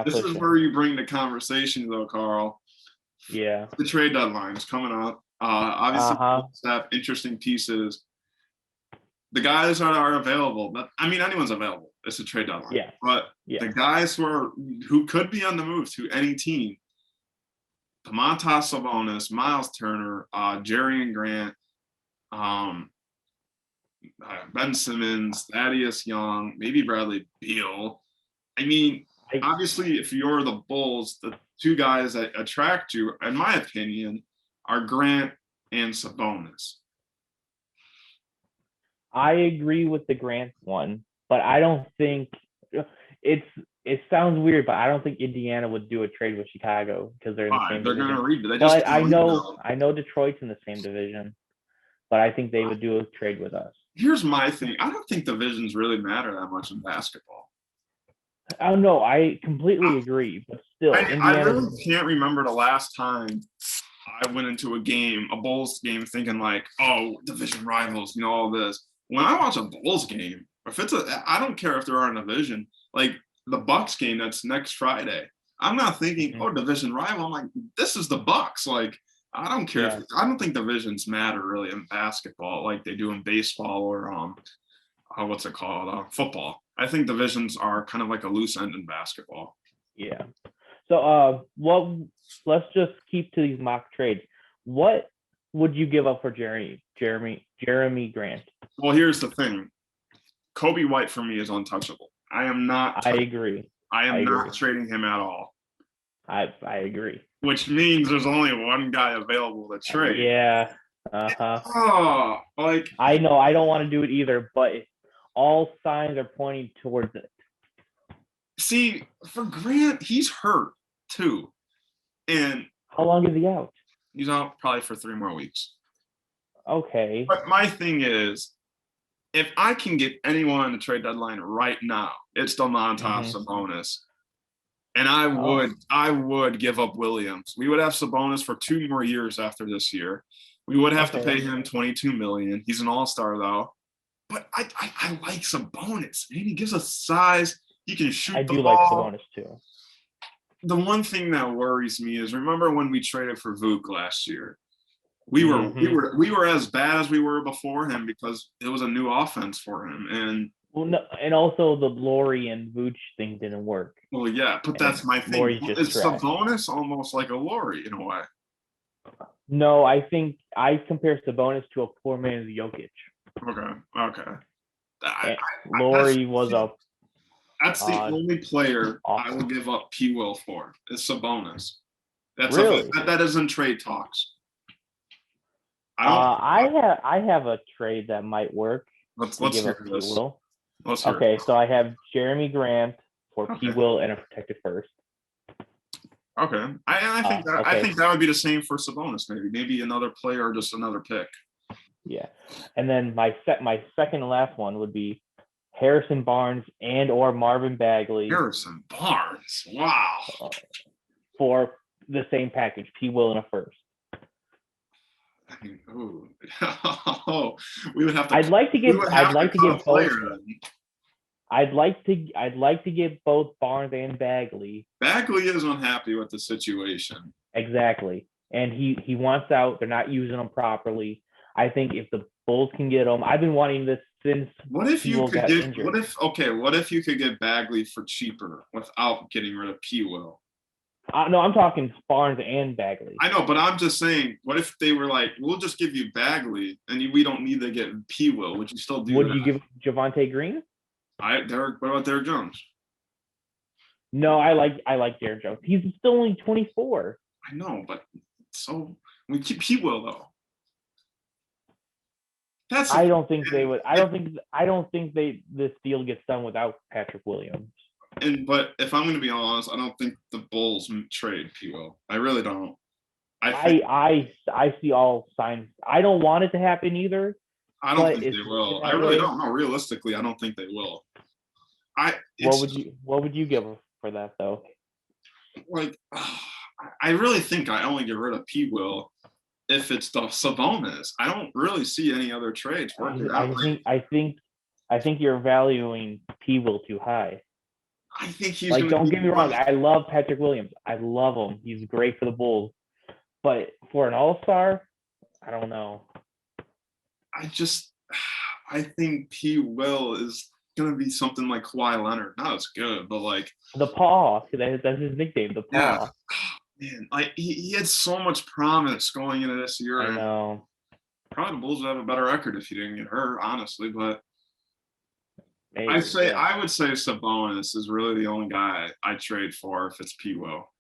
This is where you bring the conversation, though, Carl. Yeah. The trade deadline is coming up. Obviously, have interesting pieces. The guys that are available, anyone's available. It's a trade deadline. Yeah. But the guys who could be on the move to any team, Domantas Sabonis, Miles Turner, Jerry Grant, Ben Simmons, Thaddeus Young, maybe Bradley Beal. I mean, obviously, if you're the Bulls, the two guys that attract you, in my opinion, are Grant and Sabonis. I agree with the Grant one, but I don't think it sounds weird, but I don't think Indiana would do a trade with Chicago because they're in the same They're division. gonna read. They just I know Detroit's in the same division, but I think they would do a trade with us. Here's my thing. I don't think divisions really matter that much in basketball. Oh no, I completely agree, but still, I really can't remember the last time I went into a Bulls game, thinking like, oh, division rivals, all this. When I watch a Bulls game, I don't care if they're in a division, like the Bucks game that's next Friday. I'm not thinking, oh, division rival. I'm like, this is the Bucks. Like, I don't care. I don't think divisions matter really in basketball like they do in baseball or what's it called? Football. I think divisions are kind of like a loose end in basketball. Yeah. So let's just keep to these mock trades. What would you give up for Jeremy Grant? Well, here's the thing. Kobe White for me is untouchable. I agree. I am not trading him at all. I agree. Which means there's only one guy available to trade. Yeah. Oh, like I know I don't want to do it either, but all signs are pointing towards it. See, for Grant, he's hurt too. And how long is he out? He's out probably for 3 more weeks. Okay. But my thing is, if I can get anyone on the trade deadline right now, it's Domantas Sabonis. And I would give up Williams. We would have Sabonis for 2 more years after this year. We would have to pay him $22 million. He's an all-star though. But I like Sabonis. Man, he gives us size. He can shoot the ball. I do like Sabonis too. The one thing that worries me is, remember when we traded for Vuk last year? We were as bad as we were before him because it was a new offense for him. And and also the Laurie and Vooch thing didn't work. Well, yeah, but that's my thing. It's Sabonis almost like a Laurie in a way. No, I think I compare Sabonis to a poor man's Jokic. Okay. Laurie was a. That's the only player I will give up P. Will for is Sabonis. That's really? That is in trade talks. I have a trade that might work. Let's hear this. Okay, so I have Jeremy Grant for P. Will and a protected first. Okay, I think that would be the same for Sabonis. Maybe another player or just another pick. Yeah, and then my second and last one would be Harrison Barnes and or Marvin Bagley. Harrison Barnes, wow! For the same package, P. Will and a first. We would have to. I'd like to give both Barnes and Bagley. Bagley is unhappy with the situation. Exactly, and he wants out. They're not using him properly. I think if the Bulls can get him, I've been wanting this since. What if you could get? What if you could get Bagley for cheaper without getting rid of P. Will? No, I'm talking Barnes and Bagley. I know, but I'm just saying, what if they were like, we'll just give you Bagley, and we don't need to get P. Will? Would you still do that? Would you give Javonte Green? What about Derrick Jones? No, I like Derrick Jones. He's still only 24. I know, but we keep P. Will though. I don't think they would. I don't think this deal gets done without Patrick Williams. But if I'm going to be honest, I don't think the Bulls trade P. Will. I really don't. I see all signs. I don't want it to happen either. I don't think they will. I really don't know. Realistically, I don't think they will. What would you give for that though? Like, I really think I only get rid of P. Will if it's the Sabonis. I don't really see any other trades working out. I think you're valuing P. Will too high. I think he's don't get me wrong. I love Patrick Williams. I love him. He's great for the Bulls. But for an all-star, I don't know. I think P. Will is gonna be something like Kawhi Leonard. Not as good, but like the Paw. That's his nickname, the Paw. Yeah. Man, like he had so much promise going into this year. I know. Probably the Bulls would have a better record if he didn't get hurt, honestly. But Maybe, I would say Sabonis is really the only guy I trade for if it's P. Will.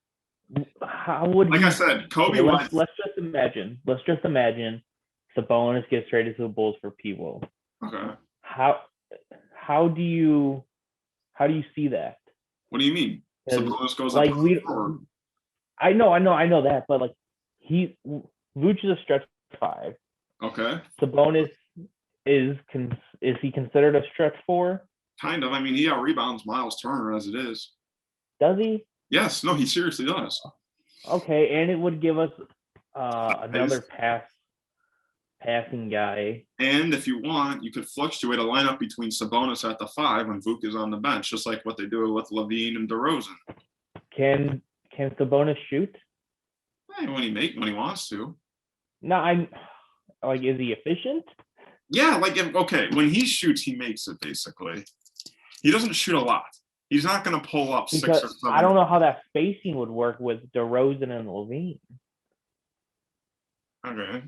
How would Like he, I said, Kobe okay, White. let's just imagine Sabonis gets traded to the Bulls for P. Will. Okay. How do you see that? What do you mean? 'Cause, Sabonis goes like, up forward. I know that, but like Vooch is a stretch five. Okay. Sabonis is he considered a stretch four? Kind of. I mean, he out rebounds Miles Turner as it is. Does he? Yes. No, he seriously does. Okay, and it would give us another passing guy. And if you want, you could fluctuate a lineup between Sabonis at the 5 when Vuk is on the bench, just like what they do with Lavine and Derozen. Can Sabonis shoot? When he wants to. No, I'm like, is he efficient? Yeah, like when he shoots, he makes it basically. He doesn't shoot a lot. He's not going to pull up Because 6 or 7. I don't know how that spacing would work with DeRozan and Lavine. Okay.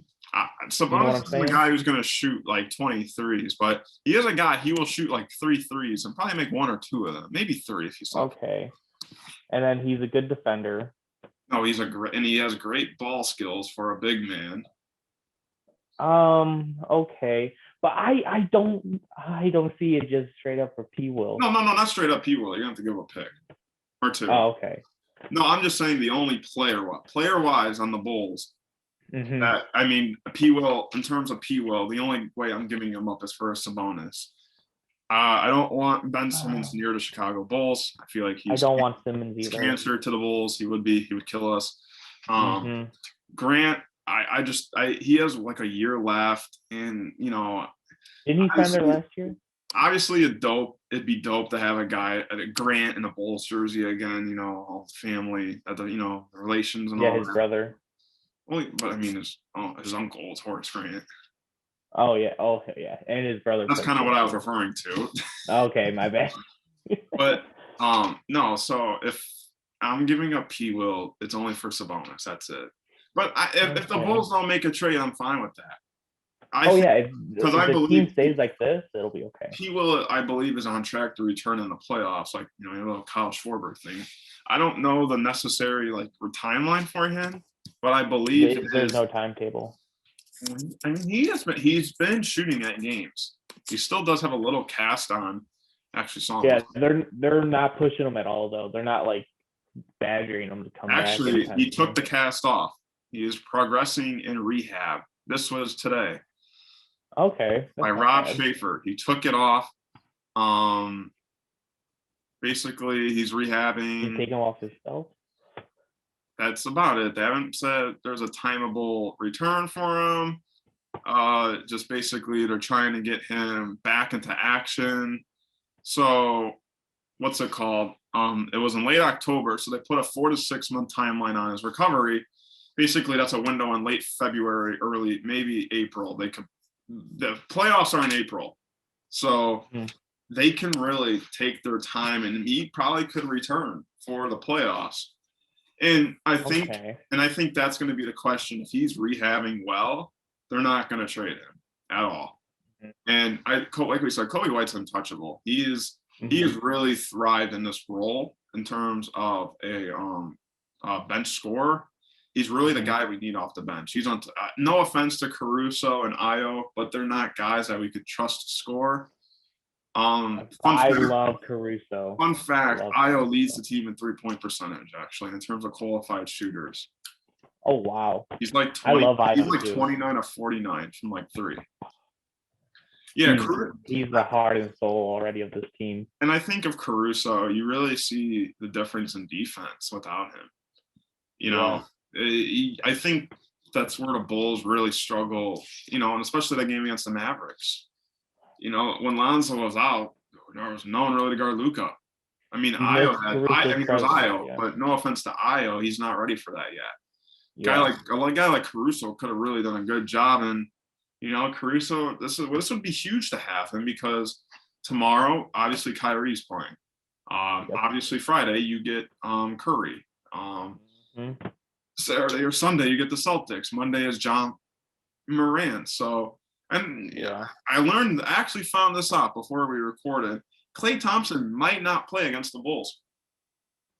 Sabonis is the guy who's going to shoot like 23s, but he is a guy, he will shoot like 3 threes and probably make 1 or 2 of them, maybe 3 if he's lucky. Okay. And then he's a good defender. No, he has great ball skills for a big man. Okay. But I don't see it just straight up for P. Will. No, not straight up P. Will. You're going to have to give a pick or 2. Oh, okay. No, I'm just saying the only player-wise on the Bulls, Mm-hmm. that, I mean, P. Will, in terms of P. Will, the only way I'm giving him up is for Sabonis. I don't want Ben Simmons near the Chicago Bulls. I feel like I don't want Simmons either. Cancer to the Bulls. He would kill us. Grant, he has like a year left, and didn't he sign there last year? Obviously, it'd be dope to have a guy, a Grant in a Bulls jersey again. All the family, relations and all. Yeah, his brother. Well, but I mean, his uncle is Horace Grant. Oh yeah, and his brother. That's kind of what I was referring to. Okay, my bad. But no. So if I'm giving up P. Will, it's only for Sabonis. That's it. But if the Bulls don't make a trade, I'm fine with that. Because I believe the team stays like this, it'll be okay. P. Will, I believe, is on track to return in the playoffs, like a little Kyle Schwarber thing. I don't know the necessary timeline for him, but I believe there's no timetable. I mean, he's been shooting at games. He still does have a little cast on. Actually, saw him. Yeah, they're not pushing him at all though. They're not badgering him to come back. Actually, he took the cast off. He is progressing in rehab. This was today. Okay. By Rob Schaefer. He took it off. Basically, he's rehabbing. He's taking him off his belt. That's about it. They haven't said there's a timeable return for him. Just basically, they're trying to get him back into action. So, what's it called? It was in late October, so they put a 4 to 6 month timeline on his recovery. Basically, that's a window in late February, early maybe April. The playoffs are in April, so they can really take their time, and he probably could return for the playoffs. And I think that's going to be the question. If he's rehabbing well, they're not going to trade him at all. And like we said, Kobe White's untouchable. He has really thrived in this role in terms of a bench scorer. He's really the guy we need off the bench. He's on. No offense to Caruso and Io, but they're not guys that we could trust to score. Love Caruso. Fun fact: Io leads the team in 3-point percentage, actually, in terms of qualified shooters. Oh wow! He's like 20, I love Io. He's like 29 or 49 from 3. Yeah, he's the heart and soul already of this team. And I think of Caruso, you really see the difference in defense without him. I think that's where the Bulls really struggle, and especially that game against the Mavericks. When Lonzo was out, there was no one really to guard Luka. I mean, it was Io, but no offense to Io, he's not ready for that yet. A guy like Caruso could have really done a good job, and Caruso, this would be huge to have him, because tomorrow, obviously, Kyrie's playing. Obviously, Friday you get Curry. Saturday or Sunday you get the Celtics. Monday is John Morant. So, I actually found this out before we recorded. Klay Thompson might not play against the Bulls.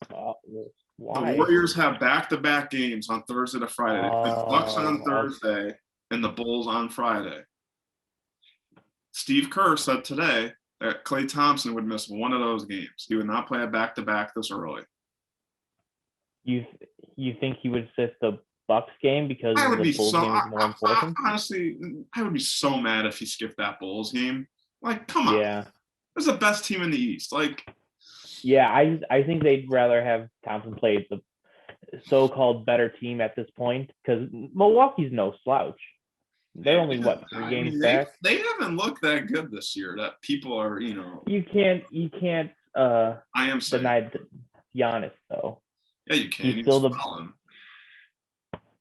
Why? The Warriors have back-to-back games on Thursday to Friday. The Bucks on Thursday and the Bulls on Friday. Steve Kerr said today that Klay Thompson would miss one of those games. He would not play a back-to-back this early. You think he would sit the Bucks game because I would the be Bulls so game is more important? honestly, I would be so mad if he skipped that Bulls game. Like, come on. Yeah. It's the best team in the East. Like, yeah, I think they'd rather have Thompson play the so-called better team at this point because Milwaukee's no slouch. They're only what 3 games back. They haven't looked that good this year. That people are, You can't. I am saying, deny Giannis though. yeah, you can. He's still foul him.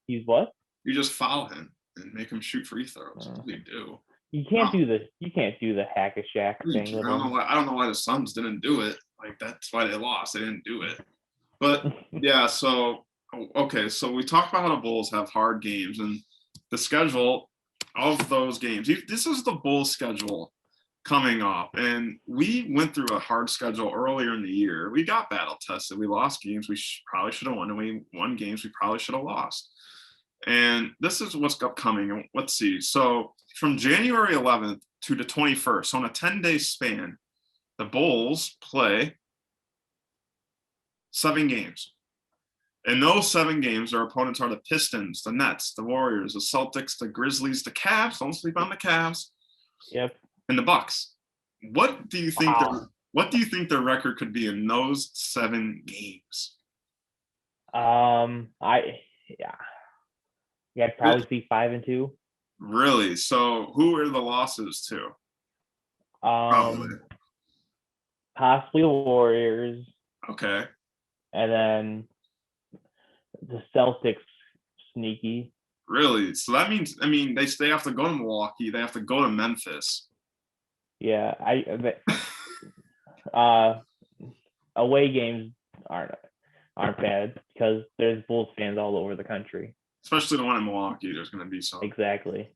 He's what? You just foul him and make him shoot free throws. What do you do? You can't do the hack a Shaq thing. I don't know why the Suns didn't do it. Like, that's why they lost. They didn't do it. But yeah, so okay, so we talked about how the Bulls have hard games and the schedule of those games. This is the Bulls schedule coming up, and we went through a hard schedule earlier in the year. We got battle tested. We lost games we probably should have won, and we won games we probably should have lost. And this is what's upcoming. Let's see. So from January 11th to the 21st, so on a 10-day span, the Bulls play 7 games. In those 7 games, their opponents are the Pistons, the Nets, the Warriors, the Celtics, the Grizzlies, the Cavs. Don't sleep on the Cavs. Yep. And the Bucks. What do you think? What do you think their record could be in those 7 games? Yeah, probably be 5-2. Really? So who are the losses to? Probably. Possibly the Warriors. Okay. And then the Celtics sneaky. Really? So that means, they have to go to Milwaukee. They have to go to Memphis. Yeah, away games aren't bad because there's Bulls fans all over the country. Especially the one in Milwaukee, there's going to be some. Exactly.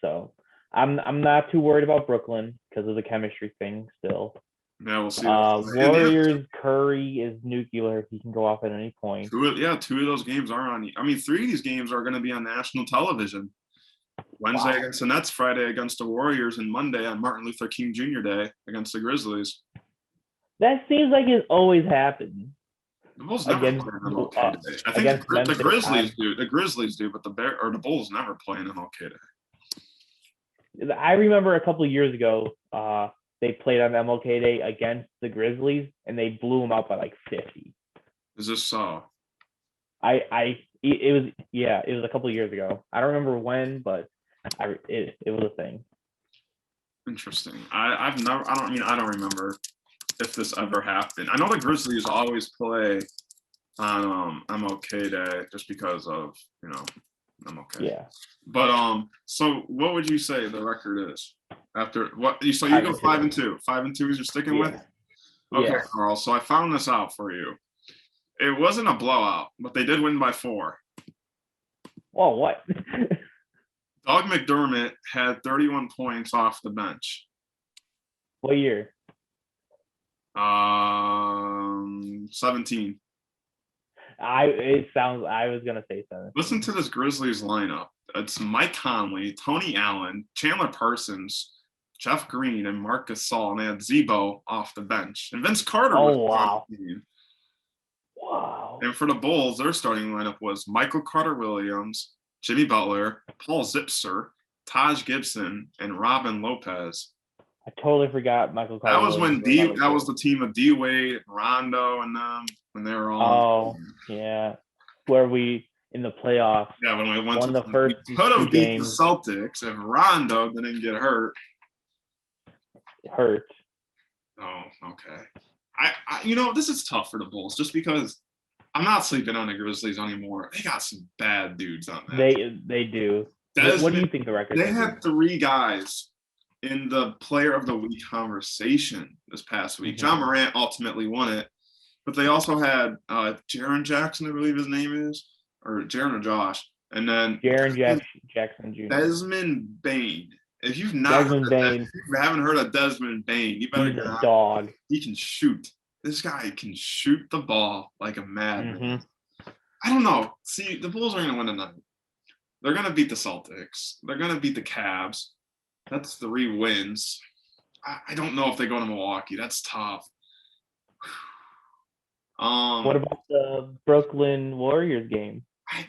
So I'm not too worried about Brooklyn because of the chemistry thing still. Yeah, we'll see. Warriors, Curry is nuclear. He can go off at any point. 2 of those games are on. 3 of these games are going to be on national television. Wednesday against the Nets, Friday against the Warriors, and Monday on Martin Luther King Jr. Day against the Grizzlies. That seems like it always happens. The Bulls never play an MLK Day. I think the Grizzlies do. The Grizzlies do, but the Bulls never play an MLK Day. I remember a couple of years ago, they played on MLK Day against the Grizzlies, and they blew them out by like 50. Is this so? It was a couple of years ago. I don't remember when, but it was a thing. Interesting. I don't remember if this ever happened. I know the Grizzlies always play on MLK Day just because of MLK. Yeah. But so what would you say the record is after what? So you go 5-2. 5-2 is you're sticking with? Okay, yeah. Carl. So I found this out for you. It wasn't a blowout, but they did win by 4. Well, what? Doug McDermott had 31 points off the bench. What year? 17. I was gonna say 7. Listen to this Grizzlies lineup. It's Mike Conley, Tony Allen, Chandler Parsons, Jeff Green, and Marc Gasol, and they had Zebo off the bench. And Vince Carter was wow. on the team. Wow. And for the Bulls, their starting lineup was Michael Carter-Williams, Jimmy Butler, Paul Zipser, Taj Gibson, and Robin Lopez. I totally forgot Michael Carter. That was when that was the team of D Wade, Rondo, and them when they were all. Oh yeah, where we in the playoffs. Yeah, when we won the first we could have beat the Celtics if Rondo didn't get hurt. Hurt. Oh, okay. I this is tough for the Bulls just because I'm not sleeping on the Grizzlies anymore. They got some bad dudes on that. They do. What do you think the record is? They had 3 guys in the player of the week conversation this past week. Mm-hmm. John Morant ultimately won it, but they also had Jaren Jackson, I believe his name is, or Jaren or Josh, and then Jaren Jackson Jr. Desmond Bane If you've not Desmond Bane, if you haven't heard of Desmond Bane, you better he's get a out. dog. He can shoot. This guy can shoot the ball like a madman. Mm-hmm. I don't know. See, the Bulls are going to win tonight. They're going to beat the Celtics. They're going to beat the Cavs. That's 3 wins. I don't know if they go to Milwaukee. That's tough. What about the Brooklyn Warriors game? I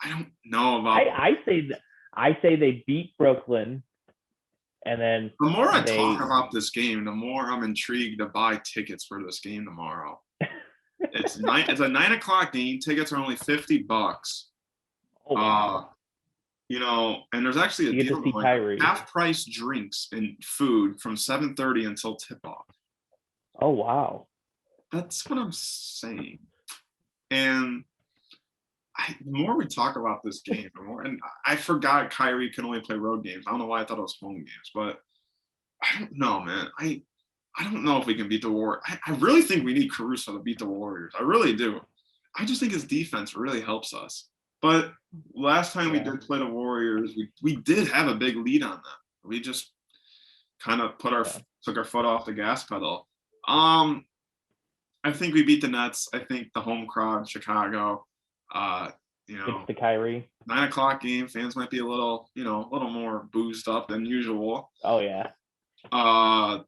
don't know about. I say they beat Brooklyn, and then the more I talk about this game, the more I'm intrigued to buy tickets for this game tomorrow. It's a 9:00 game. Tickets are only $50. Oh, wow. You know, and there's actually a deal like half-price drinks and food from 7:30 until tip-off. Oh, wow. That's what I'm saying. And the more we talk about this game, the more, and I forgot Kyrie can only play road games. I don't know why I thought it was home games, but I don't know, man. I don't know if we can beat the Warriors. I really think we need Caruso to beat the Warriors. I really do. I just think his defense really helps us. But last time we did play the Warriors, we did have a big lead on them. We just kind of took our foot off the gas pedal. I think we beat the Nets. I think the home crowd, Chicago, you know, it's the Kyrie 9:00 game. Fans might be a little more boozed up than usual. Oh yeah. I'll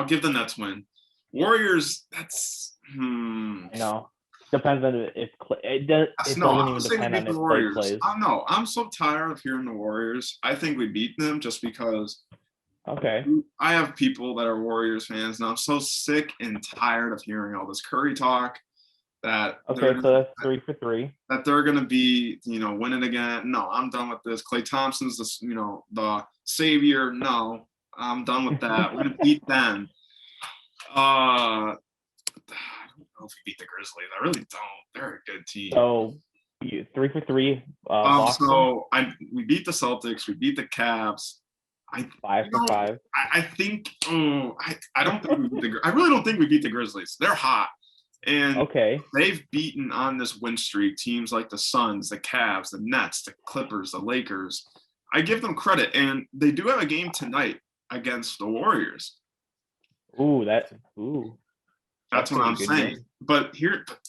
give the Nets win. Warriors. That's No. Depends on if it doesn't even depend on if Clay plays. No, I'm so tired of hearing the Warriors. I think we beat them just because. Okay. I have people that are Warriors fans, and I'm so sick and tired of hearing all this Curry talk. That okay, so that's 3 for 3. That they're gonna be, winning again. No, I'm done with this. Klay Thompson's the savior. No, I'm done with that. We're gonna beat them. I don't know if we beat the Grizzlies. I really don't. They're a good team. So 3 for 3. We beat the Celtics. We beat the Cavs. 5 for 5. I think. I don't think we beat I really don't think we beat the Grizzlies. They're hot, and they've beaten on this win streak teams like the Suns, the Cavs, the Nets, the Clippers, the Lakers. I give them credit, and they do have a game tonight against the Warriors. That's what I'm saying. Game. But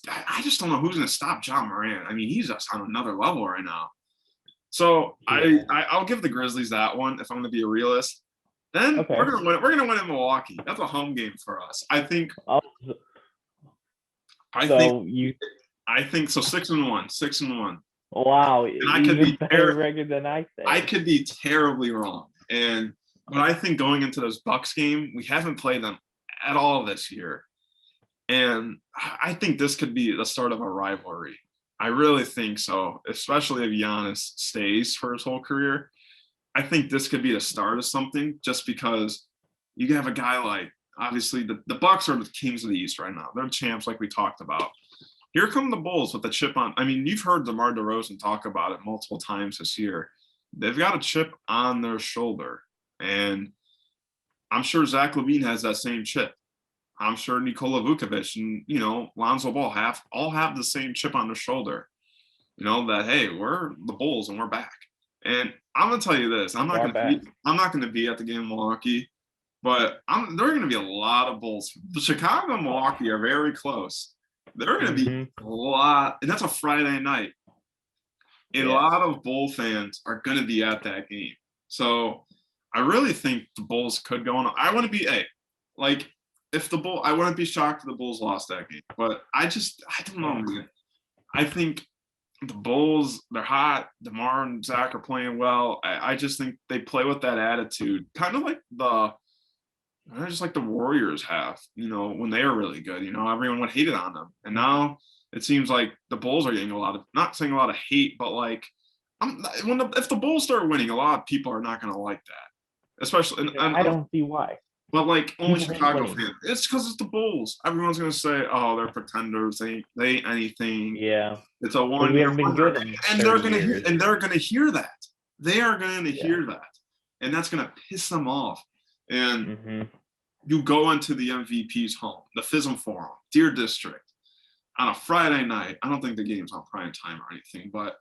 I just don't know who's going to stop John Morant. I mean, he's just on another level right now. So I'll give the Grizzlies that one if I'm going to be a realist. Then we're going to win. We're going to win in Milwaukee. That's a home game for us. I think. I think so. 6-1. 6-1. Wow! And I could be better record than I think. I could be terribly wrong. But I think going into this Bucks game, we haven't played them at all this year, and I think this could be the start of a rivalry. I really think so, especially if Giannis stays for his whole career. I think this could be the start of something, just because you have a guy like, obviously the Bucks are the kings of the East right now. They're champs, like we talked about. Here come the Bulls with the chip on. I mean, you've heard DeMar DeRozan talk about it multiple times this year. They've got a chip on their shoulder, and I'm sure Zach Lavine has that same chip. I'm sure Nikola Vukovic and, Lonzo Ball all have the same chip on their shoulder, that, hey, we're the Bulls and we're back. And I'm going to tell you this, I'm not going to be at the game in Milwaukee, but there are going to be a lot of Bulls. The Chicago and Milwaukee are very close. There are going to be a lot, and that's a Friday night. A lot of Bull fans are going to be at that game. So I really think the Bulls could go on. I want to be I wouldn't be shocked if the Bulls lost that game, but I don't know, man. I think the Bulls, they're hot. DeMar and Zach are playing well. I just think they play with that attitude, kind of like the Warriors have, when they were really good. Everyone would hate it on them, and now it seems like the Bulls are getting not saying a lot of hate, but if the Bulls start winning, a lot of people are not going to like that, especially. And I don't see why. But only Chicago fans. It's because it's the Bulls. Everyone's gonna say, "Oh, they're pretenders. They ain't anything." Yeah, it's a 1 year. Been good and they're gonna hear that. They are gonna hear that, and that's gonna piss them off. And you go into the MVP's home, the FISM Forum, Deer District, on a Friday night. I don't think the game's on prime time or anything, but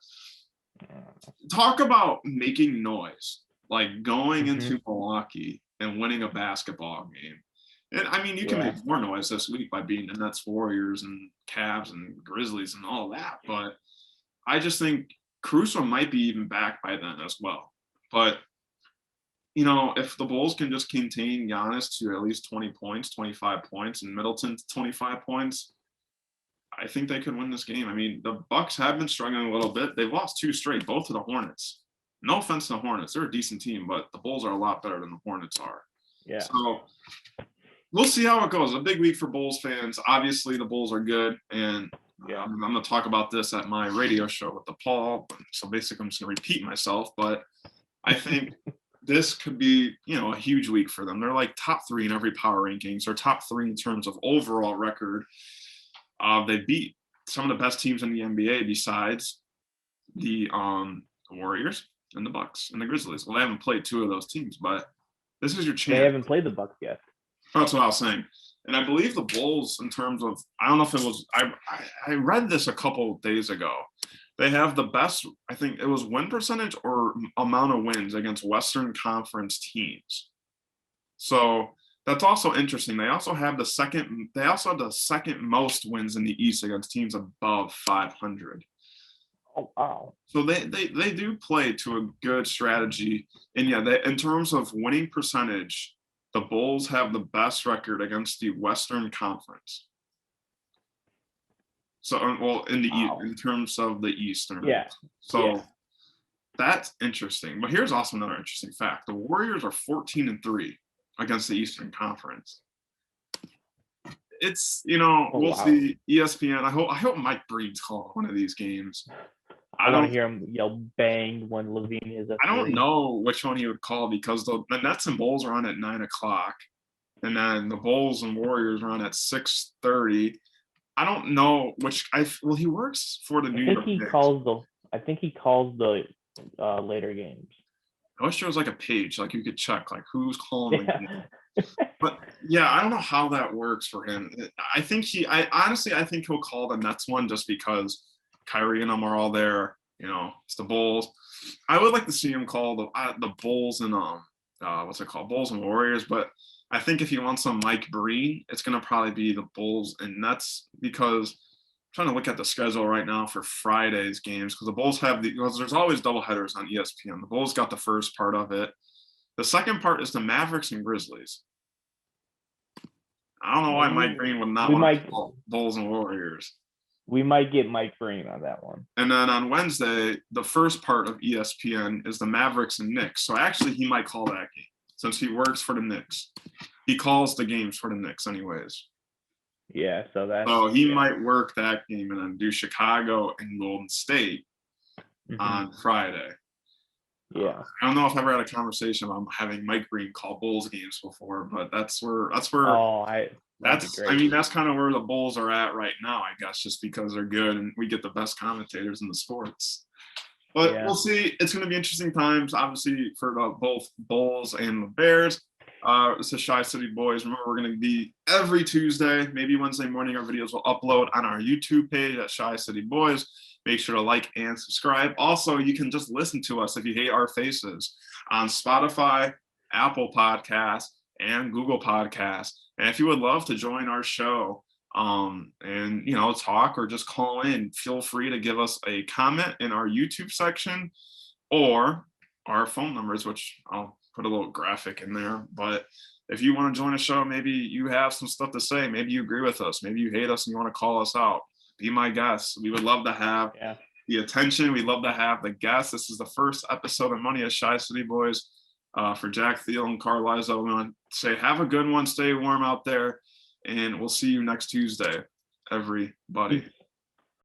talk about making noise, like going Mm-hmm. into Milwaukee and winning a basketball game. And I mean, you can make more noise this week by beating the Nets, Warriors, and Cavs and Grizzlies and all that. But I just think Caruso might be even back by then as well. But, you know, if the Bulls can just contain Giannis to at least 20 points, 25 points, and Middleton to 25 points, I think they could win this game. I mean, the Bucks have been struggling a little bit. They've lost 2 straight, both to the Hornets. No offense to the Hornets. They're a decent team, but the Bulls are a lot better than the Hornets are. Yeah. So we'll see how it goes. A big week for Bulls fans. Obviously, the Bulls are good, and I'm going to talk about this at my radio show with the Paul. So basically, I'm just going to repeat myself, but I think this could be, you know, a huge week for them. They're like top 3 in every power rankings. They're top 3 in terms of overall record. They beat some of the best teams in the NBA besides the Warriors and the Bucks and the Grizzlies. Well, they haven't played 2 of those teams, but this is your chance. They haven't played the Bucks yet. That's what I was saying. And I believe the Bulls, in terms of, I don't know if it was, I read this a couple of days ago. They have the best, I think it was win percentage or amount of wins against Western Conference teams. So that's also interesting. They also have the second most wins in the East against teams above 500. Oh, wow. So they do play to a good strategy. And yeah, in terms of winning percentage, the Bulls have the best record against the Western Conference. So, well, in terms of the Eastern. Yeah. So that's interesting. But here's also another interesting fact: the Warriors are 14-3 against the Eastern Conference. It's, you know, we'll see. ESPN. I hope Mike Breen's calling one of these games. I want to hear him yell "bang" when Lavine is at 3. I don't know which one he would call, because the Nets and Bulls are on at 9:00, and then the Bulls and Warriors are on at 6:30. I don't know which. He works for the New York Knicks. I think he calls the later games. I wish there was like a page, like you could check, like who's calling. But yeah, I don't know how that works for him. I think I think he'll call the Nets one just because Kyrie and them are all there. You know, it's the Bulls. I would like to see him call the Bulls and Bulls and Warriors. But I think if you want some Mike Breen, it's gonna probably be the Bulls and Nets, because I'm trying to look at the schedule right now for Friday's games, because the Bulls because there's always doubleheaders on ESPN. The Bulls got the first part of it. The second part is the Mavericks and Grizzlies. I don't know why Mike Breen would not want to call Bulls and Warriors. We might get Mike Breen on that one. And then on Wednesday, the first part of ESPN is the Mavericks and Knicks. So actually, he might call that game since he works for the Knicks. He calls the games for the Knicks anyways. Yeah, so he might work that game and then do Chicago and Golden State on Friday. Yeah. I don't know if I've ever had a conversation about having Mike Breen call Bulls games before, but that's where that's kind of where the Bulls are at right now, I guess, just because they're good and we get the best commentators in the sports. But we'll see. It's going to be interesting times, obviously, for both Bulls and the Bears. It's the Shy City Boys. Remember, we're going to be every Tuesday, maybe Wednesday morning. Our videos will upload on our YouTube page at Shy City Boys. Make sure to like and subscribe. Also, you can just listen to us if you hate our faces on Spotify, Apple Podcasts, and Google Podcasts. And if you would love to join our show and, you know, talk or just call in, feel free to give us a comment in our YouTube section or our phone numbers, which I'll put a little graphic in there. But if you want to join a show, maybe you have some stuff to say. Maybe you agree with us. Maybe you hate us and you want to call us out. Be my guest. We would love to have the attention. We'd love to have the guests. This is the first episode of Money at Shy City Boys. For Jack, Theil, and Carl Lyza, we want to say have a good one. Stay warm out there. And we'll see you next Tuesday, everybody.